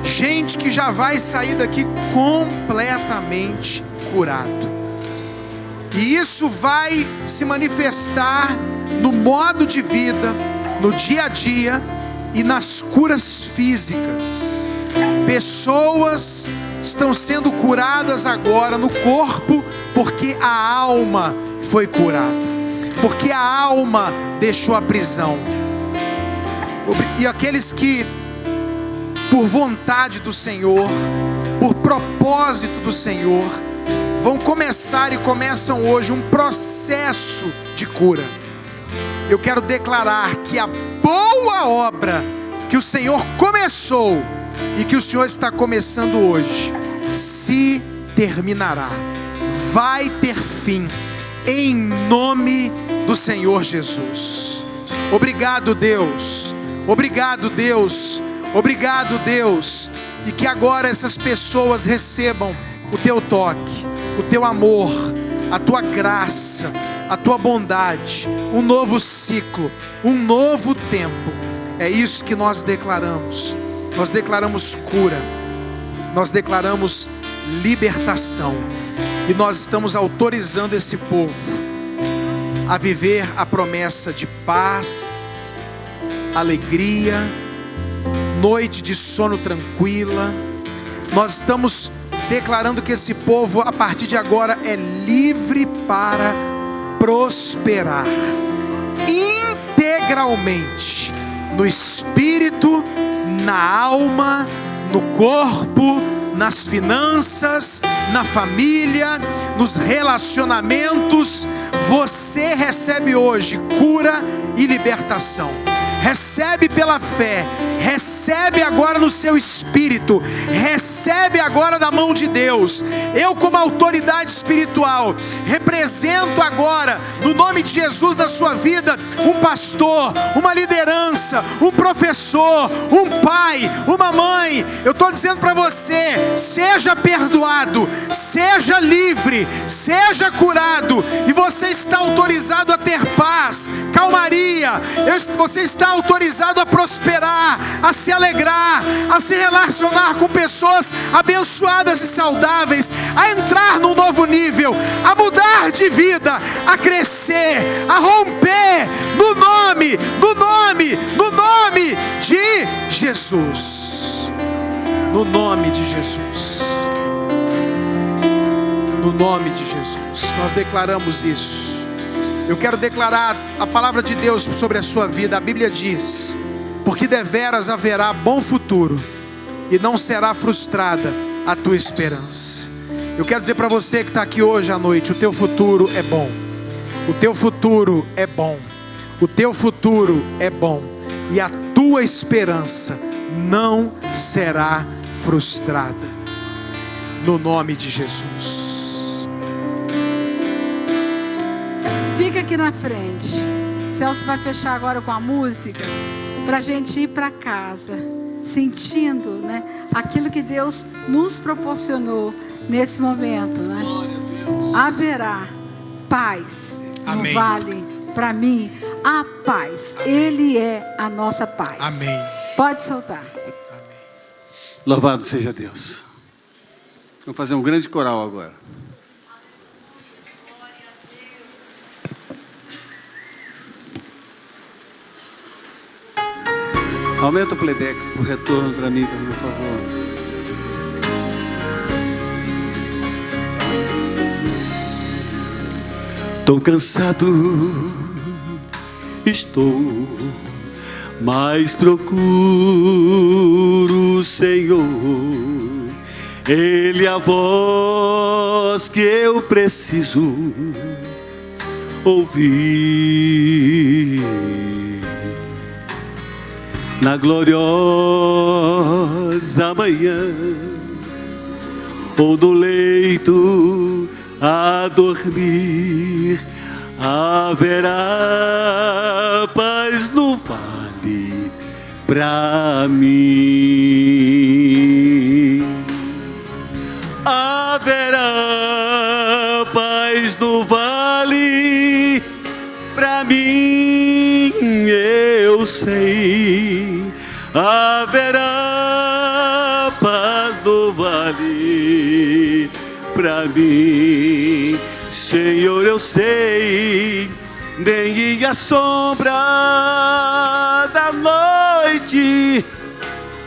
Gente que já vai sair daqui completamente curado. E isso vai se manifestar no modo de vida, no dia a dia e nas curas físicas. Pessoas estão sendo curadas agora no corpo, porque a alma foi curada, porque a alma deixou a prisão. E aqueles que, por vontade do Senhor, por propósito do Senhor, vão começar e começam hoje um processo de cura. Eu quero declarar que a boa obra que o Senhor começou e que o Senhor está começando hoje se terminará, vai ter fim, em nome do Senhor Jesus. Obrigado, Deus. Obrigado, Deus. Obrigado, Deus. E que agora essas pessoas recebam o teu toque, o teu amor, a tua graça, a tua bondade, um novo ciclo, um novo tempo. É isso que nós declaramos. Nós declaramos cura, nós declaramos libertação, e nós estamos autorizando esse povo a viver a promessa de paz, alegria, noite de sono tranquila. Nós estamos declarando que esse povo, a partir de agora, é livre para prosperar integralmente, no espírito, na alma, no corpo, nas finanças, na família, nos relacionamentos. Você recebe hoje cura e libertação. Recebe pela fé, recebe agora no seu espírito, recebe agora da mão de Deus. Eu, como autoridade espiritual, represento agora, no nome de Jesus, na sua vida, um pastor, uma liderança, um professor, um pai, uma mãe. Eu estou dizendo para você: seja perdoado, seja livre, seja curado, e você está autorizado a ter paz, calmaria, você está autorizado a prosperar, a se alegrar, a se relacionar com pessoas abençoadas e saudáveis, a entrar num novo nível, a mudar de vida, a crescer, a romper, no nome de Jesus. No nome de Jesus. No nome de Jesus. Nós declaramos isso. Eu quero declarar a palavra de Deus sobre a sua vida. A Bíblia diz: porque deveras haverá bom futuro, e não será frustrada a tua esperança. Eu quero dizer para você que está aqui hoje à noite: o teu futuro é bom. O teu futuro é bom. O teu futuro é bom. E a tua esperança não será frustrada. No nome de Jesus. Fica aqui na frente. Celso vai fechar agora com a música, para a gente ir para casa, sentindo, né, aquilo que Deus nos proporcionou nesse momento, né? Haverá paz. Amém. No vale, para mim, a paz. Amém. Ele é a nossa paz. Amém. Pode soltar. Amém. Louvado seja Deus. Vamos fazer um grande coral agora. Aumenta o playback por retorno para mim, por favor. Tô cansado, estou, mas procuro o Senhor. Ele é a voz que eu preciso ouvir. Na gloriosa manhã, ou no leito a dormir, haverá paz no vale pra mim. Haverá paz no vale pra mim, eu sei. Haverá paz no vale pra mim, Senhor, eu sei. Nem a sombra da noite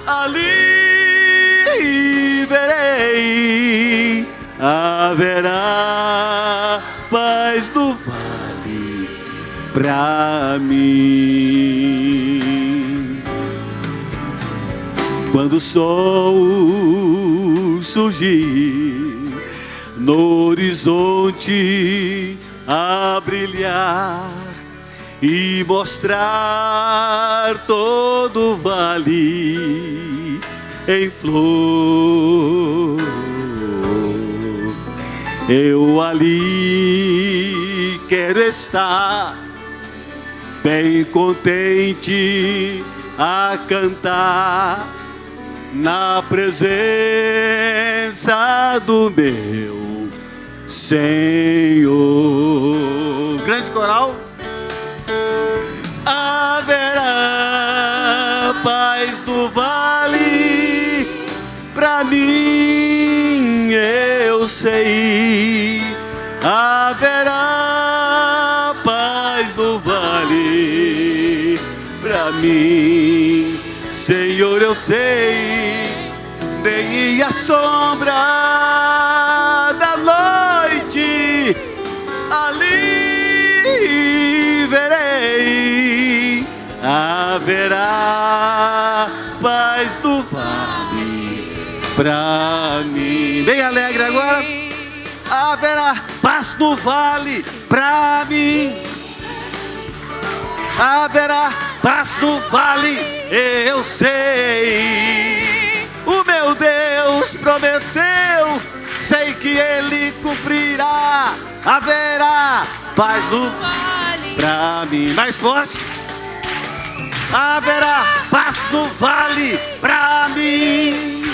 ali verei. Haverá paz no vale pra mim. Quando o sol surgir no horizonte a brilhar e mostrar todo o vale em flor, eu ali quero estar, bem contente a cantar na presença do meu Senhor. Grande coral. Haverá paz no vale pra mim, eu sei. Haverá paz no vale pra mim, Senhor, eu sei. Nem a sombra da noite ali verei. Haverá paz no vale pra mim. Bem alegre agora. Haverá paz no vale pra mim. Haverá paz no vale eu sei. O meu Deus prometeu, sei que Ele cumprirá. Haverá paz no vale pra mim. Mais forte. Haverá paz no vale pra mim.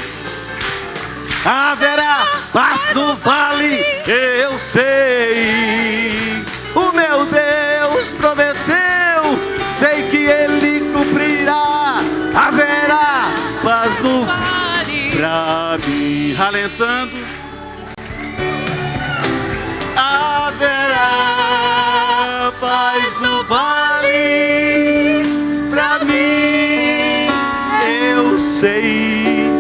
Haverá paz no vale, eu sei. O meu Deus prometeu, sei que Ele cumprirá. Haverá paz no vale pra mim. Ralentando. Haverá paz no vale pra mim, eu sei.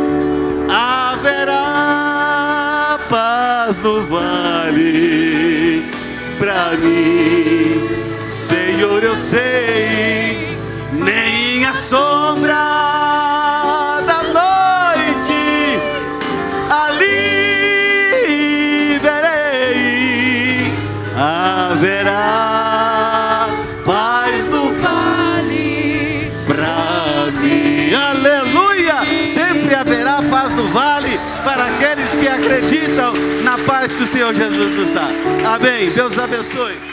Haverá paz no vale pra mim, Senhor, eu sei. Nem a sombra da noite ali verei. Haverá paz no vale pra mim. Aleluia! Sempre haverá paz no vale para aqueles que acreditam na paz que o Senhor Jesus nos dá. Amém. Deus abençoe.